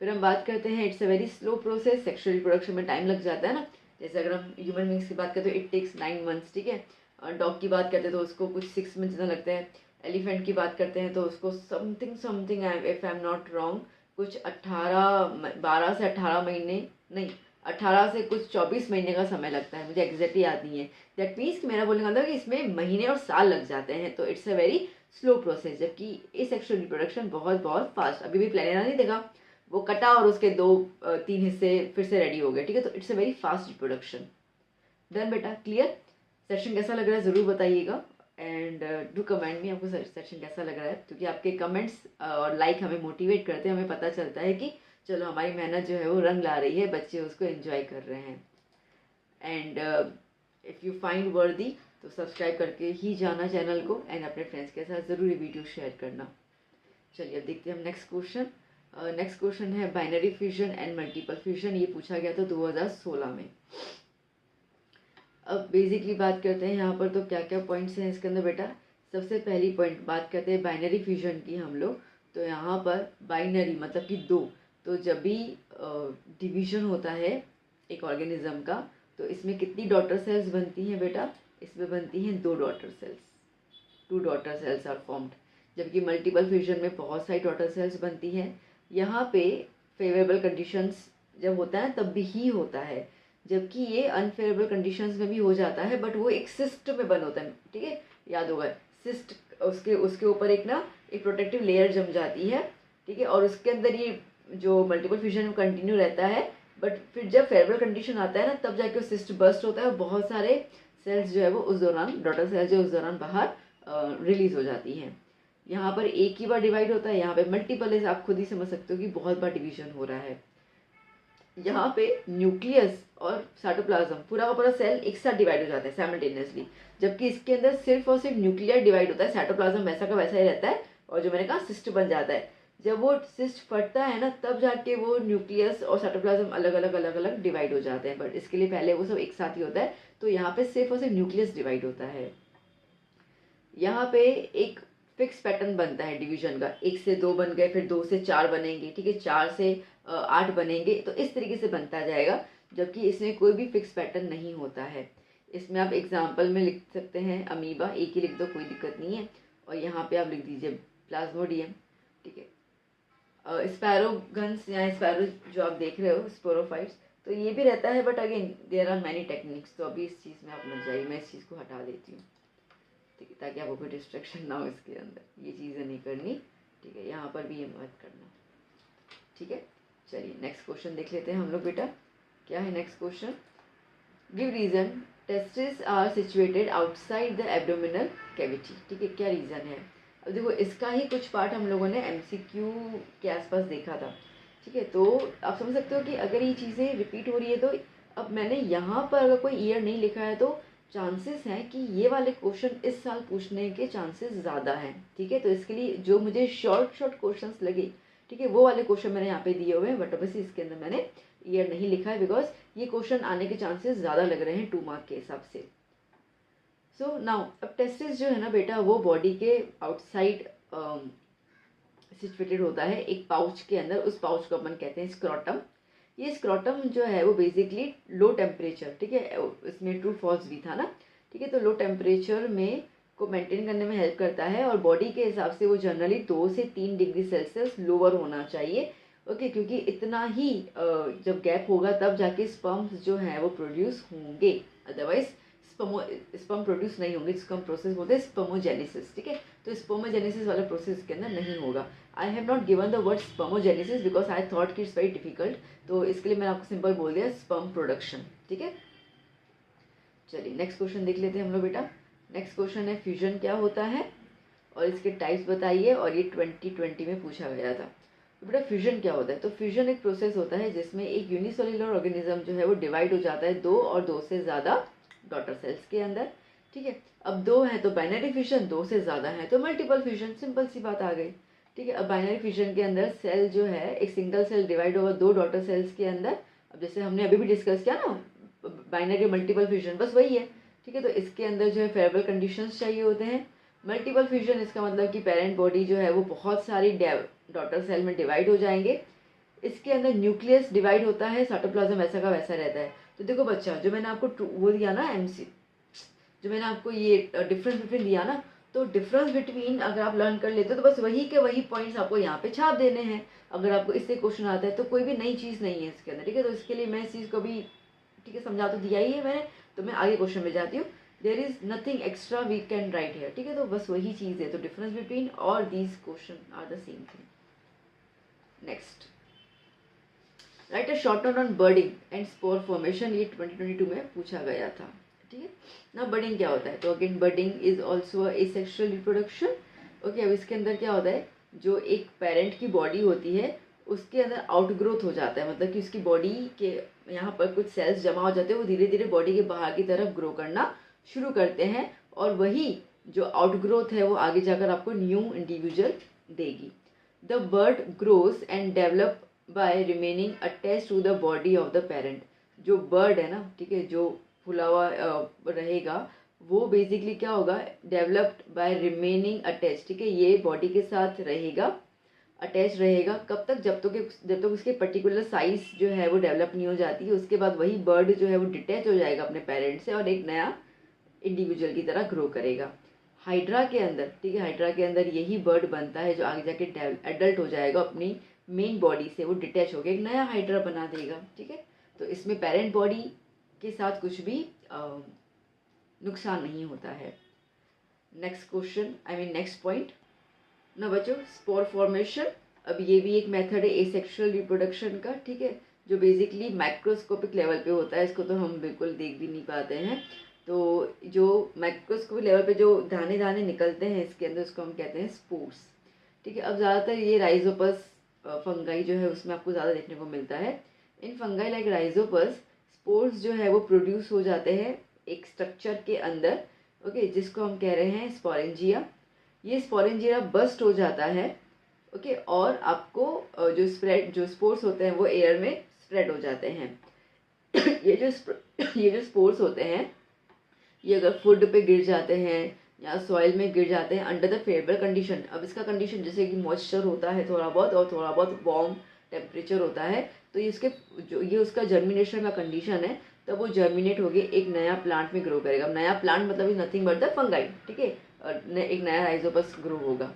फिर हम बात करते हैं it's a very slow process, sexual reproduction में टाइम लग जाता है ना। जैसे अगर हम ह्यूमन बींग्स की बात करते हैं तो इट टेक्स 9 मंथ्स, ठीक है। डॉग की बात करते हैं तो उसको कुछ 6 मंथ्स जितना लगते हैं। एलिफेंट की बात करते हैं तो उसको something something, if I am not wrong, कुछ 12 से 18 महीने, नहीं 18 से कुछ 24 महीने का समय लगता है, मुझे एग्जैक्टली याद नहीं है। दैट मीन्स कि मेरा बोलने का मतलब कि इसमें महीने और साल लग जाते हैं, तो it's a very slow process. जबकि एसेक्सुअल रिप्रोडक्शन बहुत बहुत फास्ट, अभी भी प्लेनेरा नहीं देखा, वो कटा और उसके 2-3 हिस्से फिर से रेडी हो गए, ठीक है। तो it's a very fast reproduction. Done बेटा, क्लियर। सेशन कैसा लग रहा है ज़रूर बताइएगा, एंड डू कमेंट में आपको सेशन कैसा लग रहा है, क्योंकि आपके कमेंट्स और लाइक हमें मोटिवेट करते हैं, हमें पता चलता है कि चलो हमारी मेहनत जो है वो रंग ला रही है, बच्चे उसको एंजॉय कर रहे हैं। एंड इफ़ यू फाइंड वर्दी तो सब्सक्राइब करके ही जाना चैनल को, एंड अपने फ्रेंड्स के साथ ज़रूर ये वीडियो शेयर करना। चलिए अब देखते हैं हम नेक्स्ट क्वेश्चन। नेक्स्ट क्वेश्चन है binary fusion and multiple fusion. ये पूछा गया था 2016 में। अब बेसिकली बात करते हैं यहाँ पर तो क्या क्या पॉइंट्स हैं इसके अंदर बेटा। सबसे पहली पॉइंट बात करते हैं बाइनरी फ्यूजन की हम लोग। तो यहाँ पर बाइनरी मतलब कि दो, तो जब भी डिवीजन होता है एक ऑर्गेनिज्म का तो इसमें कितनी डॉटर सेल्स बनती हैं बेटा, इसमें बनती हैं 2 daughter cells, 2 daughter cells are formed. जबकि मल्टीपल फ्यूजन में बहुत सारी डॉटर सेल्स बनती हैं। यहाँ पे फेवरेबल कंडीशंस जब होता है तब भी ही होता है, जबकि ये अनफेवरेबल कंडीशंस में भी हो जाता है, बट वो एक सिस्ट में बन होता है, ठीक है, याद होगा सिस्ट, उसके ऊपर एक प्रोटेक्टिव लेयर जम जाती है, ठीक है, और उसके अंदर ये जो मल्टीपल फ्यूजन कंटिन्यू रहता है। बट फिर जब फेवरेबल कंडीशन आता है ना तब जाके वो सिस्ट बर्स्ट होता है और बहुत सारे सेल्स जो है वो उस दौरान, डॉटर सेल्स जो उस दौरान बाहर रिलीज हो जाती हैं। यहाँ पर एक ही बार डिवाइड होता है, यहाँ पे मल्टीपल है, आप खुद ही समझ सकते हो कि बहुत बार डिवीजन हो रहा है। यहाँ पे न्यूक्लियस और साइटोप्लाज्म पूरा का पूरा सेल एक साथ डिवाइड हो जाता है साइमल्टेनियसली, जबकि इसके अंदर सिर्फ और सिर्फ न्यूक्लियर डिवाइड होता है, साइटोप्लाज्म वैसा का वैसा ही रहता है, और जो मैंने कहा सिस्ट बन जाता है। जब वो सिस्ट फटता है ना तब जाके वो न्यूक्लियस और साइटोप्लाज्म अलग अलग डिवाइड हो जाते हैं, बट इसके लिए पहले वो सब एक साथ ही होता है। तो यहाँ पे सिर्फ और सिर्फ न्यूक्लियस डिवाइड होता है। यहाँ पे एक फिक्स पैटर्न बनता है डिवीजन का, 1 से 2 बन गए, फिर 2 से 4 बनेंगे, ठीक है, 4 से 8 बनेंगे, तो इस तरीके से बनता जाएगा। जबकि इसमें कोई भी फिक्स पैटर्न नहीं होता है। इसमें आप एग्जाम्पल में लिख सकते हैं अमीबा, एक ही लिख दो, कोई दिक्कत नहीं है, और यहाँ पे आप लिख दीजिए प्लाज्मोडियम, ठीक है। स्पैरोगन्स या स्पैरो जो आप देख रहे हो स्पोरोफाइट्स, तो ये भी रहता है, but again there are many techniques, तो अभी इस चीज़ में आप मत जाइए, मैं इस चीज़ को हटा देती हूँ, ठीक है, ताकि आपको कोई डिस्ट्रैक्शन ना हो इसके अंदर, ये चीज़ें नहीं करनी, ठीक है, यहाँ पर भी ये मत करना, ठीक है। चलिए नेक्स्ट क्वेश्चन देख लेते हैं हम लोग बेटा। क्या है next question, give reason testis are situated outside the abdominal cavity, ठीक है, क्या रीज़न है। अब देखो इसका ही कुछ पार्ट हम लोगों ने MCQ के आसपास देखा था, ठीक है, तो आप समझ सकते हो कि अगर ये चीज़ें रिपीट हो रही है तो अब मैंने यहाँ पर अगर कोई ईयर नहीं लिखा है तो चांसेस हैं कि ये वाले क्वेश्चन इस साल पूछने के चांसेस ज़्यादा हैं, ठीक है। तो इसके लिए जो मुझे शॉर्ट क्वेश्चंस लगे, ठीक है, वो वाले क्वेश्चन मैंने यहाँ पे दिए हुए हैं, बट ऑब्वियसली इसके अंदर मैंने ईयर नहीं लिखा है बिकॉज ये क्वेश्चन आने के चांसेस ज़्यादा लग रहे हैं 2 मार्क के हिसाब से। सो नाउ अब टेस्टिस जो है ना बेटा वो बॉडी के आउटसाइड सिचुएटेड होता है एक पाउच के अंदर, उस पाउच को अपन कहते हैं स्क्रॉटम। ये स्क्रॉटम जो है वो बेसिकली लो टेम्परेचर, ठीक है, इसमें ट्रू फॉल्स भी था ना, ठीक है, तो लो टेम्परेचर में को मेंटेन करने में हेल्प करता है, और बॉडी के हिसाब से वो जनरली 2 से 3 डिग्री सेल्सियस लोअर होना चाहिए, ओके, क्योंकि इतना ही जब गैप होगा तब जाके स्पर्म्स जो है वो प्रोड्यूस होंगे, अदरवाइज स्पर्म प्रोड्यूस नहीं होंगे, जिसको हम प्रोसेस बोलते हैं स्पर्मोजेनेसिस, ठीक है। तो स्पर्मोजेनेसिस वाला प्रोसेस के अंदर नहीं होगा। I have not given the word spermatogenesis because I thought कि इट्स वेरी डिफिकल्ट, तो इसके लिए मैंने आपको सिंपल बोल दिया स्पर्म प्रोडक्शन, ठीक है। चलिए नेक्स्ट क्वेश्चन देख लेते हैं हम लोग बेटा। नेक्स्ट क्वेश्चन है फ्यूजन क्या होता है और इसके टाइप्स बताइए, और ये 2020 में पूछा गया था। तो बेटा फ्यूजन क्या होता है? तो फ्यूजन एक प्रोसेस होता है जिसमें एक यूनिसेल्युलर ऑर्गेनिज्म जो है वो डिवाइड हो जाता है 2 और 2 से ज़्यादा डॉटर सेल्स के अंदर, ठीक है। अब 2 है तो बाइनरी फ्यूजन, 2 से ज़्यादा है तो मल्टीपल फ्यूजन, सिंपल सी बात आ गई, ठीक है। अब बाइनरी फ्यूजन के अंदर सेल जो है एक सिंगल सेल डिवाइड होगा 2 डॉटर सेल्स के अंदर। अब जैसे हमने अभी भी डिस्कस किया ना बाइनरी मल्टीपल फ्यूजन, बस वही है, ठीक है। तो इसके अंदर जो है फेवरेबल कंडीशंस चाहिए होते हैं। मल्टीपल फ्यूजन इसका मतलब कि पेरेंट बॉडी जो है वो बहुत सारी डॉटर सेल में डिवाइड हो जाएंगे। इसके अंदर न्यूक्लियस डिवाइड होता है, साइटोप्लाज्म वैसा का वैसा रहता है। तो देखो बच्चा, जो मैंने आपको वो दिया ना एमसी, जो मैंने आपको ये डिफरेंस बिटवीन दिया ना, तो डिफरेंस बिटवीन अगर आप लर्न कर लेते हो तो बस वही के वही पॉइंट्स आपको यहाँ पे छाप देने हैं। अगर आपको इससे क्वेश्चन आता है तो कोई भी नई चीज़ नहीं है इसके अंदर, ठीक है। तो इसके लिए मैं इस चीज़ को भी ठीक है समझा तो दिया ही है मैंने, तो मैं आगे क्वेश्चन में जाती हूँ। There is nothing extra we can write here, ठीक है। तो बस वही चीज़ है, तो डिफरेंस बिटवीन और these question are the same thing. Next, write a short note on budding and spore formation, ये 2022 में पूछा गया था, ठीक है ना। बर्डिंग क्या होता है? तो again budding is also asexual reproduction, okay. अब इसके अंदर क्या होता है, जो एक पेरेंट की बॉडी होती है उसके अंदर आउटग्रोथ हो जाता है, मतलब कि उसकी बॉडी के यहाँ पर कुछ सेल्स जमा हो जाते हैं, वो धीरे धीरे बॉडी के बाहर की तरफ ग्रो करना शुरू करते हैं, और वही जो आउटग्रोथ है वो आगे जाकर आपको न्यू इंडिविजुअल देगी। The bird grows and develop by remaining attach to the body of the parent. जो बर्ड है ना, ठीक है, जो फुला हुआ रहेगा वो बेसिकली क्या होगा, डेवलप्ड बाय रिमेनिंग अटैच, ठीक है। ये बॉडी के साथ रहेगा, अटैच रहेगा, कब तक? जब तक उसके पर्टिकुलर साइज जो है वो डेवलप नहीं हो जाती है। उसके बाद वही बर्ड जो है वो डिटैच हो जाएगा अपने पेरेंट से और एक नया इंडिविजुअल की तरह ग्रो करेगा। हाइड्रा के अंदर, ठीक है, हाइड्रा के अंदर यही बर्ड बनता है जो आगे जाके एडल्ट हो जाएगा, अपनी मेन बॉडी से वो डिटैच होकर एक नया हाइड्रा बना देगा, ठीक है। तो इसमें पेरेंट बॉडी के साथ कुछ भी नुकसान नहीं होता है। Next question, I mean next point ना बच्चों, स्पोर फॉर्मेशन। अब ये भी एक मेथड है एसेक्सुअल रिप्रोडक्शन का, ठीक है, जो बेसिकली माइक्रोस्कोपिक लेवल पे होता है। इसको तो हम बिल्कुल देख भी नहीं पाते हैं। तो जो माइक्रोस्कोपिक लेवल पे जो दाने दाने निकलते हैं इसके अंदर, उसको हम कहते हैं स्पोर्स, ठीक है। अब ज़्यादातर ये राइजोपस फंगाई जो है उसमें आपको ज़्यादा देखने को मिलता है। इन फंगाई लाइक राइजोपस स्पोर्स जो है वो प्रोड्यूस हो जाते हैं एक स्ट्रक्चर के अंदर, ओके, जिसको हम कह रहे हैं स्पोरेंजिया। ये स्पोरेंजिया बस्ट हो जाता है, ओके, और आपको जो स्पोर्स होते हैं वो एयर में स्प्रेड हो जाते हैं। ये जो स्पोर्स होते हैं ये अगर फूड पे गिर जाते हैं या सॉइल में गिर जाते हैं अंडर द फेवरेबल कंडीशन। अब इसका कंडीशन जैसे कि मॉइस्चर होता है थोड़ा बहुत और थोड़ा बहुत वार्म टेम्परेचर होता है, तो ये उसका जर्मिनेशन का कंडीशन है, तब वो जर्मिनेट होके एक नया प्लांट में ग्रो करेगा। नया प्लांट मतलब is nothing but the fungi, ठीक है, और एक नया राइजोपस ग्रो होगा।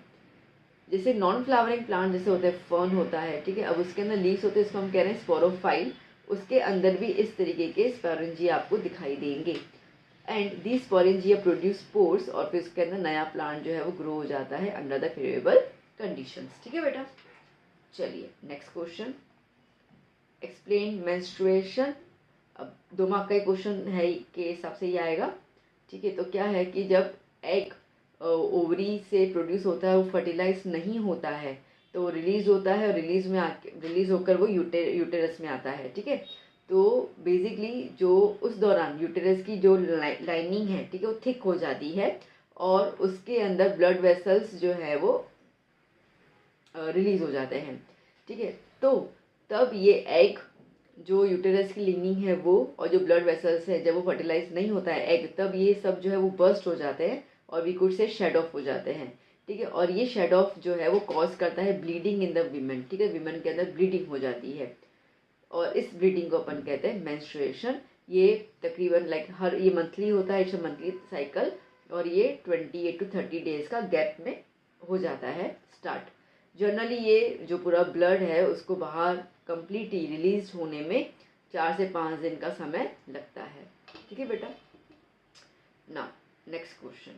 जैसे नॉन फ्लावरिंग प्लांट जैसे होते हैं, फर्न होता है, ठीक है, अब उसके अंदर लीव्स होते हैं, इसको हम कह रहे हैं स्पोरोफाइल। उसके अंदर भी इस तरीके के स्पोरेंजिया आपको दिखाई देंगे and the sporangia produce spores, और फिर उसके अंदर नया प्लांट जो है वो ग्रो हो जाता है अंडर द फेवरेबल कंडीशंस, ठीक है बेटा। चलिए नेक्स्ट क्वेश्चन, एक्सप्लेन मेंस्ट्रुएशन। अब 2 मार्क का क्वेश्चन है के हिसाब से ही आएगा, ठीक है। तो क्या है कि जब एग ओवरी से प्रोड्यूस होता है वो फर्टिलाइज नहीं होता है तो रिलीज होता है, और रिलीज होकर वो यूटेरस में आता है, ठीक है। तो बेसिकली जो उस दौरान यूटेरस की जो लाइनिंग है, ठीक है, वो थिक हो जाती है और उसके अंदर ब्लड वेसल्स जो है वो रिलीज हो जाते हैं, ठीक है। तो तब ये एग जो यूटेरस की लिनिंग है वो और जो ब्लड वेसल्स है, जब वो फर्टिलाइज नहीं होता है एग, तब ये सब जो है वो बर्स्ट हो जाते हैं और we could say shed off हो जाते हैं, ठीक है। और ये शेड ऑफ जो है वो कॉज करता है ब्लीडिंग इन द वीमेन, ठीक है, वीमेन के अंदर ब्लीडिंग हो जाती है और इस ब्लीडिंग को अपन कहते हैं मेंस्ट्रुएशन। ये तकरीबन ये मंथली होता है, इट्स अ मंथली साइकिल, और ये 28 to 30 डेज का गैप में हो जाता है स्टार्ट। जनरली ये जो पूरा ब्लड है उसको बाहर कंप्लीटली रिलीज होने में 4 से 5 दिन का समय लगता है, ठीक है बेटा। Now next question,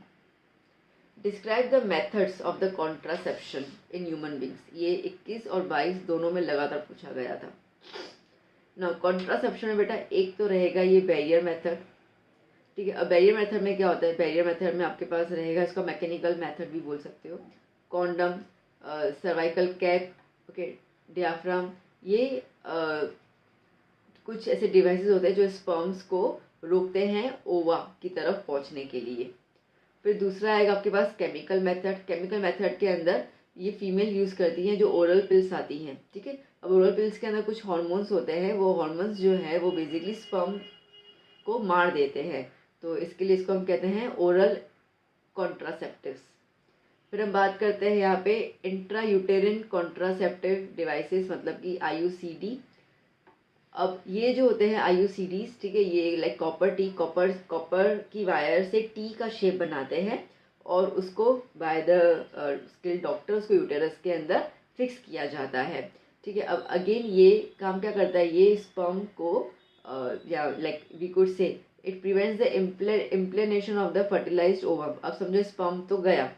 describe the methods of the contraception in human beings. ये 21 और 22 दोनों में लगातार पूछा गया था। नाउ कॉन्ट्रासेप्शन में बेटा एक तो रहेगा ये बैरियर मेथड, ठीक है। अब बैरियर मेथड में क्या होता है, बैरियर मेथड में आपके पास रहेगा, इसका मैकेनिकल मेथड भी बोल सकते हो, कॉन्डम, सर्वाइकल कैप, ओके, डियाफ्राम, ये कुछ ऐसे डिवाइसेस होते हैं जो स्पर्म्स को रोकते हैं ओवा की तरफ पहुंचने के लिए। फिर दूसरा आएगा आपके पास केमिकल मेथड। केमिकल मेथड के अंदर ये फीमेल यूज़ करती हैं जो ओरल पिल्स आती हैं, ठीक है। अब ओरल पिल्स के अंदर कुछ हार्मोन्स होते हैं, वो हार्मोन्स जो है वो बेसिकली स्पर्म को मार देते हैं, तो इसके लिए इसको हम कहते हैं ओरल कॉन्ट्रासेप्टिव्स। फिर हम बात करते हैं यहाँ पे इंट्रा यूटेरिन कॉन्ट्रासेप्टिव डिवाइसेस, मतलब कि IUCD। अब ये जो होते हैं IUCDs, ठीक है, ये लाइक कॉपर की वायर से टी का शेप बनाते हैं और उसको बाय द स्किल्ड डॉक्टर उसको यूटेरस के अंदर फिक्स किया जाता है, ठीक है। अब अगेन ये काम क्या करता है, ये स्पर्म को या like we could say it prevents the implantation of the fertilised ovum. अब समझो स्पर्म तो गया,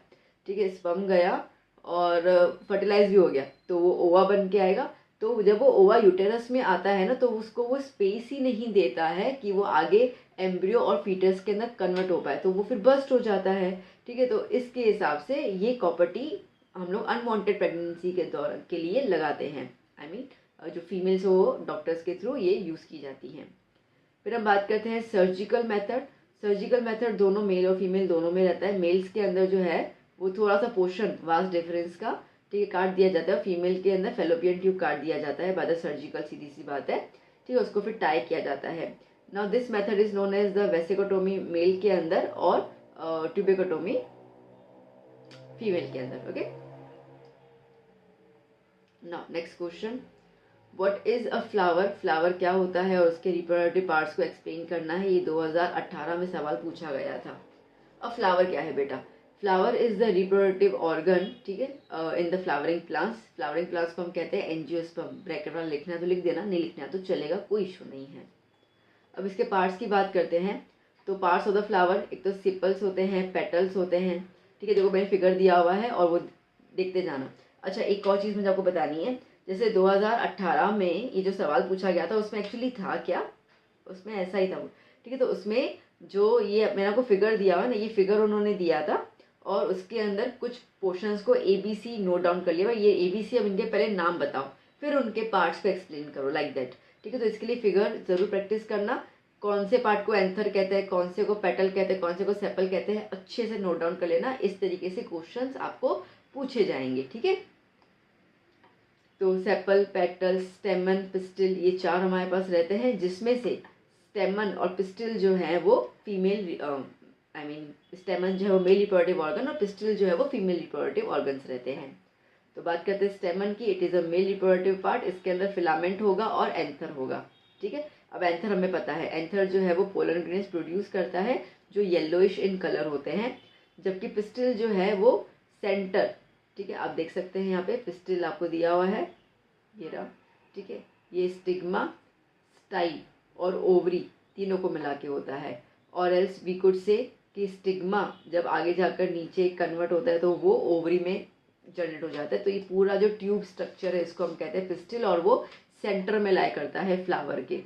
ठीक है, स्पर्म गया और फर्टिलाइज भी हो गया, तो वो ओवा बन के आएगा। तो जब वो ओवा यूटेरस में आता है ना, तो उसको वो स्पेस ही नहीं देता है कि वो आगे एम्ब्रियो और फीटस के अंदर कन्वर्ट हो पाए, तो वो फिर बस्ट हो जाता है, ठीक है। तो इसके हिसाब से ये कॉपर टी हम लोग अनवांटेड प्रेगनेंसी के दौरान के लिए लगाते हैं, आई मीन जो फीमेल्स हो डॉक्टर्स के थ्रू ये यूज़ की जाती हैं। फिर हम बात करते हैं सर्जिकल मेथड। सर्जिकल मेथड दोनों मेल और फीमेल दोनों में रहता है। मेल्स के अंदर जो है वो थोड़ा सा पोर्शन वास्ट डिफरेंस का, ठीक है, काट दिया जाता है। फीमेल के अंदर फेलोपियन ट्यूब काट दिया जाता है बाय द सर्जिकल, सीधी सी बात है, ठीक है, उसको फिर टाई किया जाता है। Now this method is known as the vasectomy male के अंदर और ट्यूबेकोटोमी फीमेल के अंदर, okay. Now next question, what is a flower. Flower क्या होता है और उसके रिप्रोडक्टिव पार्ट्स को एक्सप्लेन करना है। ये 2018 में सवाल पूछा गया था। अब फ्लावर क्या है बेटा, flower is the reproductive organ, ठीक है, इन the flowering plants. Flowering plants को हम कहते हैं एंजियोस्पर्म। ब्रैकेट वाला लिखना है तो लिख देना, नहीं लिखना है तो चलेगा, कोई इशू नहीं है। अब इसके पार्ट्स की बात करते हैं, तो पार्ट्स ऑफ द फ्लावर, एक तो सिपल्स होते हैं, पेटल्स होते हैं, ठीक है, देखो मैंने फिगर दिया हुआ है और वो देखते जाना। अच्छा, एक और चीज़ मुझे आपको बतानी है, जैसे 2018 में ये जो सवाल पूछा गया था उसमें एक्चुअली था क्या, उसमें ऐसा ही था वो, ठीक है। तो उसमें जो ये मैंने आपको फिगर दिया हुआ ना, ये फिगर उन्होंने दिया था और उसके अंदर कुछ पोर्शंस को ABC नोट डाउन कर लिया। ये ABC, अब इनके पहले नाम बताओ फिर उनके पार्ट्स को एक्सप्लेन करो, लाइक दैट, ठीक है। तो इसके लिए फिगर जरूर प्रैक्टिस करना, कौन से पार्ट को एंथर कहते हैं, कौन से को पेटल कहते हैं, कौन से को सेपल कहते हैं, अच्छे से नोट डाउन कर लेना। इस तरीके से क्वेश्चंस आपको पूछे जाएंगे, ठीक है। तो सेपल, पेटल, स्टेमन, पिस्टिल, ये चार हमारे पास रहते हैं, जिसमें से स्टेमन और पिस्टिल जो है वो फीमेल, आई मीन स्टेमन जो है वो मेल रिप्रोडक्टिव ऑर्गन और पिस्टिल जो है वो फीमेल रिप्रोडक्टिव ऑर्गन्स रहते हैं। तो बात करते हैं स्टेमन की, it is a male reproductive part. इसके अंदर फिलामेंट होगा और एंथर होगा, ठीक है। अब एंथर हमें पता है, एंथर जो है वो पोलन ग्रेन्स प्रोड्यूस करता है जो येलोइश इन कलर होते हैं, जबकि पिस्टिल जो है वो सेंटर, ठीक है, आप देख सकते हैं यहाँ पे पिस्टिल आपको दिया हुआ है, ये रहा, ठीक है। ये स्टिग्मा, स्टाइल और ओवरी तीनों को मिला के होता है। और एल्स वी कुड से कि स्टिग्मा जब आगे जाकर नीचे कन्वर्ट होता है तो वो ओवरी में जनरेट हो जाता है। तो ये पूरा जो ट्यूब स्ट्रक्चर है इसको हम कहते हैं पिस्टिल, और वो सेंटर में लाई करता है फ्लावर के।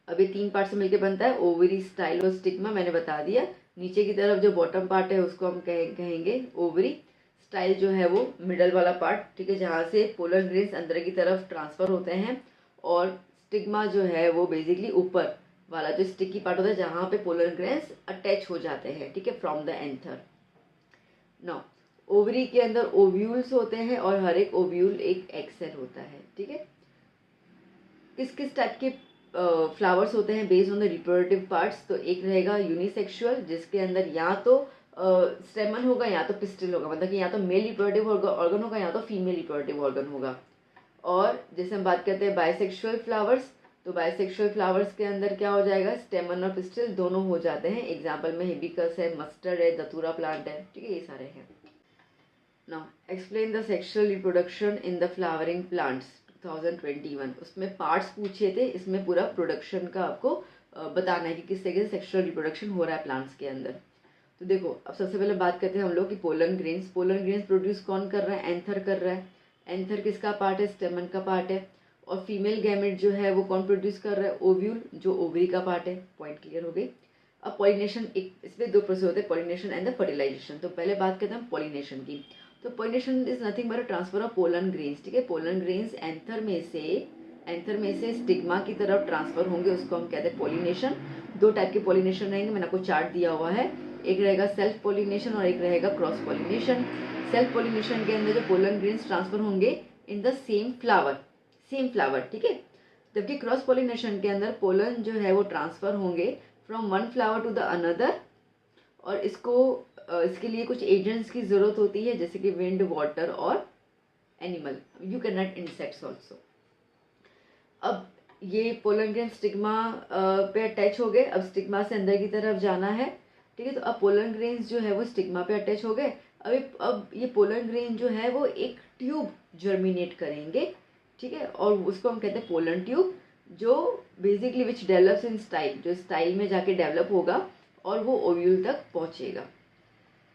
अब ये तीन पार्ट से मिलकर बनता है ओवरी, स्टाइल और स्टिग्मा, मैंने बता दिया। नीचे की तरफ जो बॉटम पार्ट है उसको हम कहेंगे ओवरी। स्टाइल जो है वो मिडल वाला पार्ट, ठीक है, जहाँ से पोलन ग्रेन्स अंदर की तरफ ट्रांसफर होते हैं। और स्टिग्मा जो है वो बेसिकली ऊपर वाला जो स्टिकी पार्ट होता है जहाँ पे पोलन ग्रेन्स अटैच हो जाते हैं, ठीक है, from the anther. Now ovary के अंदर ओव्यूल्स होते हैं और हर एक ओव्यूल एक एग सेल होता है, ठीक है। किस किस टाइप के फ्लावर्स होते हैं based on the reproductive parts. तो एक रहेगा यूनिसेक्सुअल, जिसके अंदर या तो स्टेमन होगा या तो पिस्टिल होगा, मतलब कि या तो मेल रिप्रोडक्टिव ऑर्गन होगा या तो फीमेल रिप्रोडक्टिव ऑर्गन होगा। और जैसे हम बात करते हैं बाइसेक्सुअल फ्लावर्स, तो बाइसेक्सुअल फ्लावर्स के अंदर क्या हो जाएगा, स्टेमन और पिस्टिल दोनों हो जाते हैं। एग्जाम्पल में हिबिस्कस है, मस्टर्ड है, दतूरा प्लांट है, ठीक है, ये सारे हैं। Now explain the sexual reproduction in the flowering plants 2021। उसमें पार्ट्स पूछे थे, इसमें पूरा प्रोडक्शन का आपको बताना है कि किस तरीके से सेक्सुअल रिप्रोडक्शन हो रहा है प्लांट्स के अंदर। तो देखो अब सबसे पहले बात करते हैं हम लोग कि पोलन ग्रेन्स प्रोड्यूस कौन कर रहा है, एंथर कर रहा है। एंथर किसका पार्ट है, स्टेमन का पार्ट है। और फीमेल गैमेट जो है वो कौन प्रोड्यूस कर रहा है, ओव्यूल जो ओवरी का पार्ट है। पॉइंट क्लियर हो गई। अब पॉलिनेशन, एक इसमें दो प्रोसेस होते हैं, पॉलिनेशन एंड द फर्टिलाइजेशन। तो पहले बात करते हैं पॉलिनेशन की। तो pollination is nothing but transfer of pollen grains, ठीक है। पोलन ग्रेन्स एंथर में से स्टिग्मा की तरफ ट्रांसफर होंगे, उसको हम कहते हैं पॉलिनेशन। दो टाइप के पॉलिनेशन रहेंगे, मैंने आपको चार्ट दिया हुआ है। एक रहेगा सेल्फ पॉलिनेशन और एक रहेगा क्रॉस पॉलिनेशन। सेल्फ पॉलिनेशन के अंदर जो पोलन ग्रेन्स ट्रांसफर होंगे इन द सेम फ्लावर, ठीक है। जबकि क्रॉस पॉलिनेशन के अंदर पोलन जो है वो ट्रांसफर होंगे from one flower to the another. और इसके लिए कुछ एजेंट्स की जरूरत होती है, जैसे कि विंड, वाटर और animal, you can not insects also. अब ये पोलन ग्रेन स्टिग्मा पे अटैच हो गए। अब स्टिग्मा से अंदर की तरफ जाना है, ठीक है। तो अब पोलन ग्रेन्स जो है वो स्टिग्मा पे अटैच हो गए। अब ये पोलन ग्रेन जो है वो एक ट्यूब जर्मिनेट करेंगे, ठीक है। और उसको हम कहते हैं पोलन ट्यूब, जो basically which develops in style, जो स्टाइल में जाके डेवलप होगा और वो ओव्यूल तक पहुंचेगा,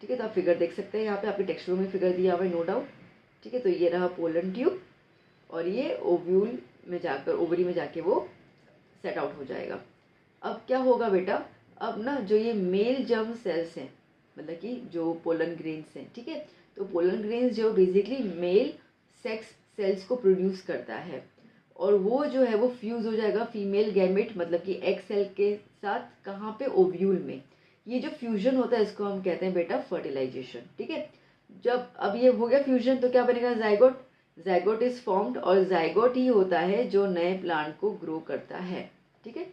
ठीक है। तो आप फिगर देख सकते हैं, यहाँ पे आपके टेक्स्ट बुक में फिगर दिया हुआ है, नो डाउट, ठीक है। तो ये रहा पोलन ट्यूब और ये ओव्यूल में जाकर, ओवरी में जाके वो सेट आउट हो जाएगा। अब क्या होगा बेटा, अब ना जो ये मेल जर्म सेल्स हैं, मतलब कि जो पोलन ग्रेन्स हैं, ठीक है। तो पोलन ग्रेन्स जो बेसिकली मेल सेक्स सेल्स को प्रोड्यूस करता है और वो जो है वो फ्यूज हो जाएगा फीमेल गैमेट, मतलब कि एग सेल के साथ, कहाँ पे, ओव्यूल में। ये जो फ्यूजन होता है इसको हम कहते हैं बेटा फर्टिलाइजेशन, ठीक है। जब अब ये हो गया फ्यूजन तो क्या बनेगा, जाइगोट इज फॉर्म्ड। और जाइगोट ही होता है जो नए प्लांट को ग्रो करता है, ठीक है।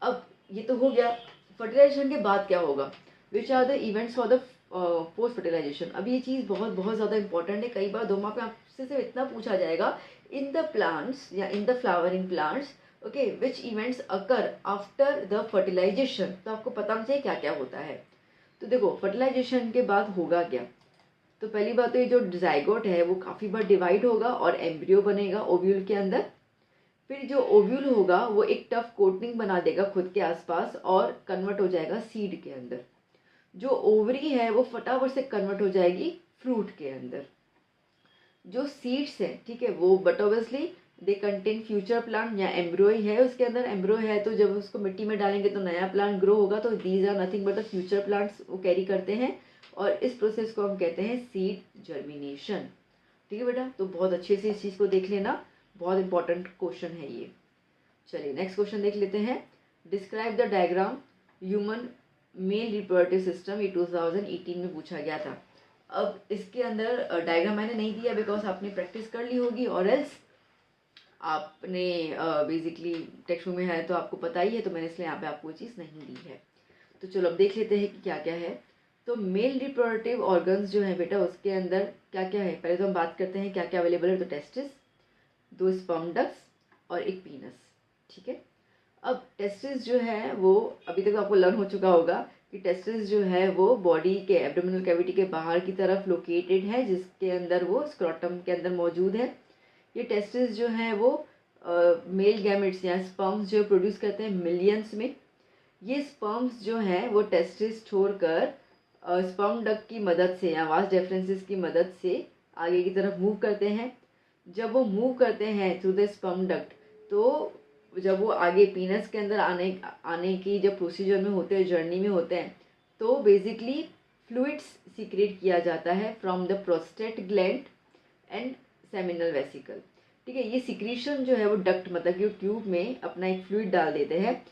अब ये तो हो गया। फर्टिलाइजेशन के बाद क्या होगा, which are the events for the post fertilisation. अब ये चीज़ बहुत बहुत ज़्यादा इंपॉर्टेंट है। कई बार 2 मार्क में आपसे सिर्फ इतना पूछा जाएगा, इन द प्लांट्स या in the flowering plants, okay, which events occur after the fertilisation. तो आपको पता होना चाहिए क्या क्या होता है। तो देखो फर्टिलाइजेशन के बाद होगा क्या। तो पहली बात तो ये जो जाइगोट है वो काफ़ी बार डिवाइड होगा और एम्ब्रियो बनेगा ओव्यूल के अंदर। फिर जो ओव्यूल होगा वो एक टफ कोटिंग बना देगा खुद के आसपास और कन्वर्ट हो जाएगा सीड के अंदर। जो ओवरी है वो फटाफट से कन्वर्ट हो जाएगी फ्रूट के अंदर। जो सीड्स है, ठीक है, वो but obviously they contain future plant, या एम्ब्रियो ही है उसके अंदर। एम्ब्रियो है तो जब उसको मिट्टी में डालेंगे तो नया प्लांट ग्रो होगा। तो these are nothing but the future plants वो कैरी करते हैं और इस प्रोसेस को हम कहते हैं सीड जर्मिनेशन, ठीक है बेटा। तो बहुत अच्छे से इस चीज़ को देख लेना, बहुत इंपॉर्टेंट क्वेश्चन है ये। चलिए नेक्स्ट क्वेश्चन देख लेते हैं। Describe the diagram human male reproductive system, ये 2018 में पूछा गया था। अब इसके अंदर डायग्राम मैंने नहीं दिया बिकॉज आपने प्रैक्टिस कर ली होगी, और एल्स आपने बेसिकली टेक्स्ट बुक में है तो आपको पता ही है, तो मैंने इसलिए यहाँ पे आपको चीज़ नहीं दी है। तो चलो अब देख लेते हैं कि क्या क्या है। तो मेल रिप्रोडक्टिव ऑर्गन्स जो है बेटा उसके अंदर क्या क्या है। पहले तो हम बात करते हैं क्या क्या अवेलेबल है। तो टेस्टिस, 2 स्पर्म डक्ट्स और एक पीनस, ठीक है। अब टेस्टिस जो है वो अभी तक आपको लर्न हो चुका होगा कि टेस्टिस जो है वो बॉडी के एब्डोमिनल कैविटी के बाहर की तरफ लोकेटेड है, जिसके अंदर वो स्क्रोटम के अंदर मौजूद है। ये टेस्टिस जो है वो मेल गैमेट्स या स्पर्म्स जो प्रोड्यूस करते हैं मिलियंस में। ये स्पर्म्स जो हैं वो टेस्टिस छोड़कर स्पर्म डक्ट की मदद से या वास डेफरेंसेस की मदद से आगे की तरफ मूव करते हैं। जब वो मूव करते हैं थ्रू द स्पर्म डक्ट, तो जब वो आगे पीनस के अंदर आने की जब प्रोसीजर में होते हैं, जर्नी में होते हैं, तो बेसिकली फ्लूइड्स सीक्रेट किया जाता है from the prostate gland and seminal vesicle, ठीक है। ये सिक्रीशन जो है वो डक्ट मतलब कि ट्यूब में अपना एक फ्लूइड डाल देते हैं।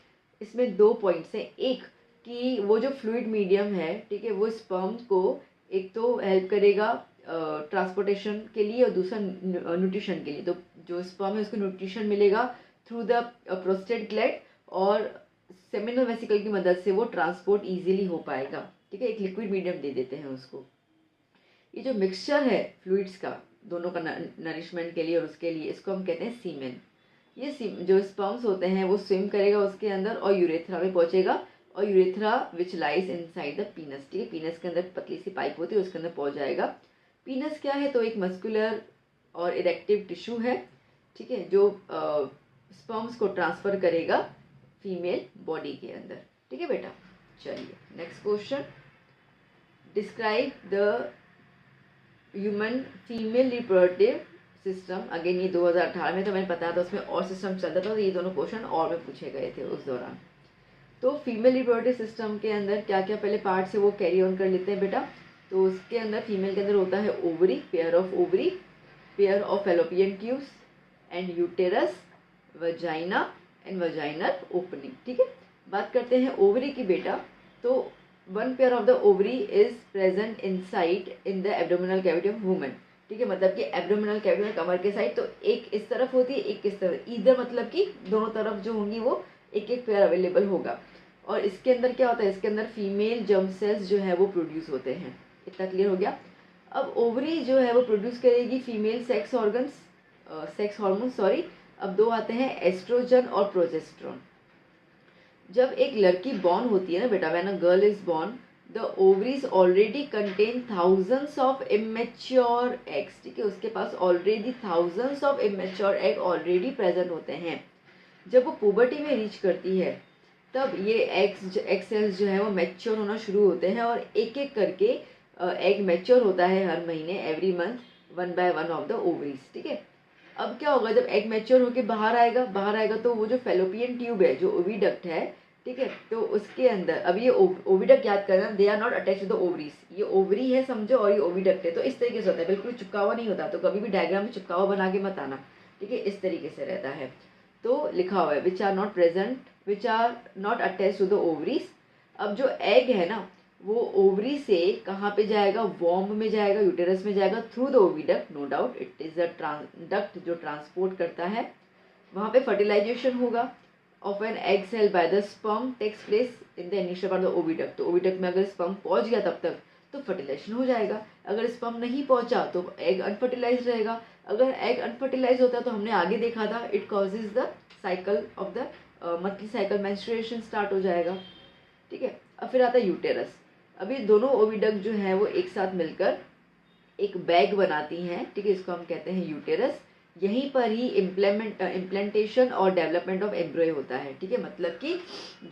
इसमें 2 पॉइंट्स हैं, एक कि वो जो फ्लूइड मीडियम है, ठीक है, वो स्पर्म को एक तो हेल्प करेगा ट्रांसपोर्टेशन के लिए और दूसरा न्यूट्रिशन के लिए। तो जो स्पर्म है उसको न्यूट्रिशन मिलेगा थ्रू द प्रोस्टेट ग्लैंड और सेमिनल वेसिकल की मदद से वो ट्रांसपोर्ट इजीली हो पाएगा, ठीक है। एक लिक्विड मीडियम दे देते हैं उसको। ये जो मिक्सचर है फ्लूइड्स का दोनों का नरिशमेंट के लिए और उसके लिए, इसको हम कहते हैं सीमेन। ये जो स्पर्म्स होते हैं वो स्विम करेगा उसके अंदर और यूरेथ्रा में पहुंचेगा, और urethra which lies inside the पीनस, ठीक है। पीनस के अंदर पतली सी पाइप होती है, उसके अंदर पहुंच जाएगा। पीनस क्या है, तो एक मस्कुलर और इरेक्टिव टिश्यू है, ठीक है, जो स्पर्म्स को ट्रांसफ़र करेगा फीमेल बॉडी के अंदर। ठीक है बेटा, चलिए next question, describe the human female reproductive system. Again ये 2018 में तो मैंने बताया था, उसमें और सिस्टम चलता था, तो ये दोनों क्वेश्चन और में पूछे गए थे उस दौरान। तो फीमेल रिप्रोडक्टिव सिस्टम के अंदर क्या क्या पहले पार्ट है वो कैरी ऑन कर लेते हैं बेटा। तो उसके अंदर फीमेल के अंदर होता है ovary, pair of ovary, pair of fallopian tubes and uterus, vagina and vaginal opening. ठीक है, बात करते हैं ओवरी की बेटा। तो one pair of the ovary is present inside in the abdominal cavity of women. ठीक है, मतलब कि एब्डोमिनल कैविटी में कमर के साइड, तो एक इस तरफ होती है, एक इस तरफ, इधर मतलब कि दोनों तरफ जो होंगी वो एक एक पेयर अवेलेबल होगा। और इसके अंदर क्या होता है, इसके अंदर फीमेल जर्म सेल्स जो है वो प्रोड्यूस होते हैं। इतना क्लियर हो गया। अब ओवरी जो है वो प्रोड्यूस करेगी female sex organs, sex hormone sorry. अब दो आते हैं एस्ट्रोजन और प्रोजेस्टेरोन। जब एक लड़की बॉर्न होती है ना बेटा, when a girl is born, the ovaries already contain thousands of immature eggs. ठीक है, उसके पास already thousands of immature egg already present होते हैं। जब वो पुबर्टी में रीच करती है तब ये एग सेल्स जो है वो मैच्योर होना शुरू होते हैं, और एक एक करके एग मैच्योर होता है हर महीने, every month, one by one of the ovaries. ठीक है, अब क्या होगा, जब एग मैच्योर होकर बाहर आएगा तो वो जो फेलोपियन ट्यूब है, जो ओविडक्ट है, ठीक है, तो उसके अंदर, अब ये ओविडक्ट याद करना, they are not attach to the ovaries. ये ओवरी है समझो, और ये ओविडक्ट है, तो इस तरीके से होता है, बिल्कुल चिपका हुआ नहीं होता। तो कभी भी डायग्राम में चिपका हुआ बना के मत आना। ठीक है, इस तरीके से रहता है। तो लिखा हुआ है which are not present, which are not attach to the ovaries. अब जो एग है ना, वो ओवरी से कहाँ पे जाएगा, वॉम्ब में जाएगा, यूटेरस में जाएगा, through the oviduct, no doubt it is a duct जो ट्रांसपोर्ट करता है। वहाँ पे फर्टिलाइजेशन होगा of an egg cell by the sperm takes place in the initial part of the oviduct. तो ओविडक्ट में अगर स्पर्म पहुँच गया तब तक तो फर्टिलाइजेशन हो जाएगा, अगर स्पर्म नहीं पहुँचा तो एग अनफर्टिलाइज रहेगा। अगर एग अनफर्टिलाइज होता है तो हमने आगे देखा था, it causes the cycle of the monthly cycle, menstruation start हो जाएगा। ठीक है, अब फिर आता है यूटेरस। अभी दोनों ओविडक्ट जो है वो एक साथ मिलकर एक बैग बनाती हैं। ठीक है, इसको हम कहते हैं यूटेरस। यहीं पर ही इम्प्लांटेशन और डेवलपमेंट ऑफ एम्ब्रॉय होता है। ठीक है, मतलब कि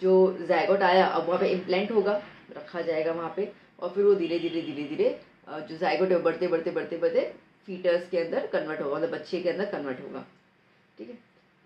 जो जायगोट आया अब वहाँ पे इम्प्लांट होगा, रखा जाएगा वहाँ पे, और फिर वो धीरे धीरे जो जायगोट है बढ़ते बढ़ते फीटर्स के अंदर कन्वर्ट होगा, मतलब बच्चे के अंदर कन्वर्ट होगा। ठीक है,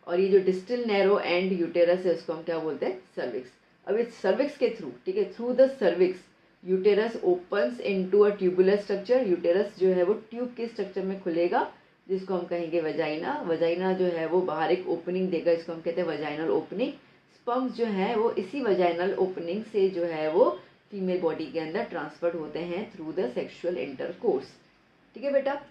और ये जो डिस्टल नैरो एंड यूटेरस है उसको हम क्या बोलते हैं, सर्विक्स। अब इस सर्विक्स के थ्रू, ठीक है, through the cervix uterus opens into a tubular structure. Uterus जो है वो ट्यूब के स्ट्रक्चर में खुलेगा, जिसको हम कहेंगे वजाइना। वजाइना जो है वो बाहर एक ओपनिंग देगा, इसको हम कहते हैं वजाइनल ओपनिंग। स्पर्म्स जो है वो इसी वजाइनल ओपनिंग से जो है वो फीमेल बॉडी के अंदर ट्रांसफर होते हैं थ्रू द सेक्सुअल इंटरकोर्स। ठीक है बेटा,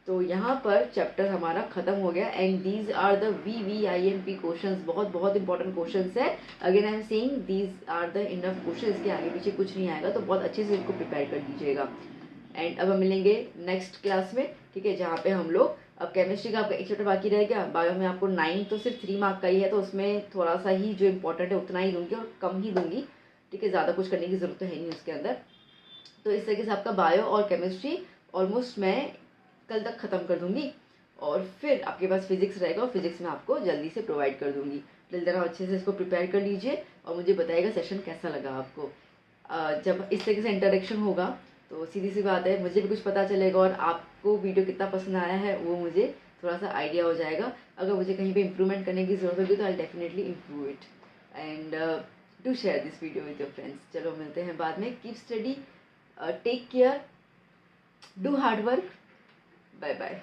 तो यहाँ पर चैप्टर हमारा खत्म हो गया। And these are the VVIMP questions, बहुत बहुत इंपॉर्टेंट क्वेश्चंस है। Again I am saying these are the enough questions, इसके आगे पीछे कुछ नहीं आएगा, तो बहुत अच्छे से इसको प्रिपेयर कर लीजिएगा। एंड अब हम मिलेंगे नेक्स्ट क्लास में। ठीक है, जहाँ पे हम लोग, अब केमिस्ट्री का आपका एक चैप्टर बाकी रह गया, बायो में आपको 9 तो सिर्फ 3 मार्क का ही है, तो उसमें थोड़ा सा ही जो इंपॉर्टेंट है उतना ही दूंगी और कम ही दूंगी। ठीक है, ज़्यादा कुछ करने की जरूरत तो है नहीं उसके अंदर। तो इस तरीके से आपका बायो और केमिस्ट्री ऑलमोस्ट मैं कल तक ख़त्म कर दूंगी, और फिर आपके पास फिजिक्स रहेगा, और फिजिक्स में आपको जल्दी से प्रोवाइड कर दूंगी। जल्दी अच्छे से इसको प्रिपेयर कर लीजिए और मुझे बताइएगा सेशन कैसा लगा आपको। जब इस तरीके से इंटरेक्शन होगा तो सीधी सी बात है, मुझे भी कुछ पता चलेगा, और आपको वीडियो कितना पसंद आया है वो मुझे थोड़ा सा आइडिया हो जाएगा। अगर मुझे कहीं पे इम्प्रूवमेंट करने की ज़रूरत होगी तो I definitely improve it. And do share this video with your friends. चलो मिलते हैं बाद में। Keep study, take care, do hard work, bye bye.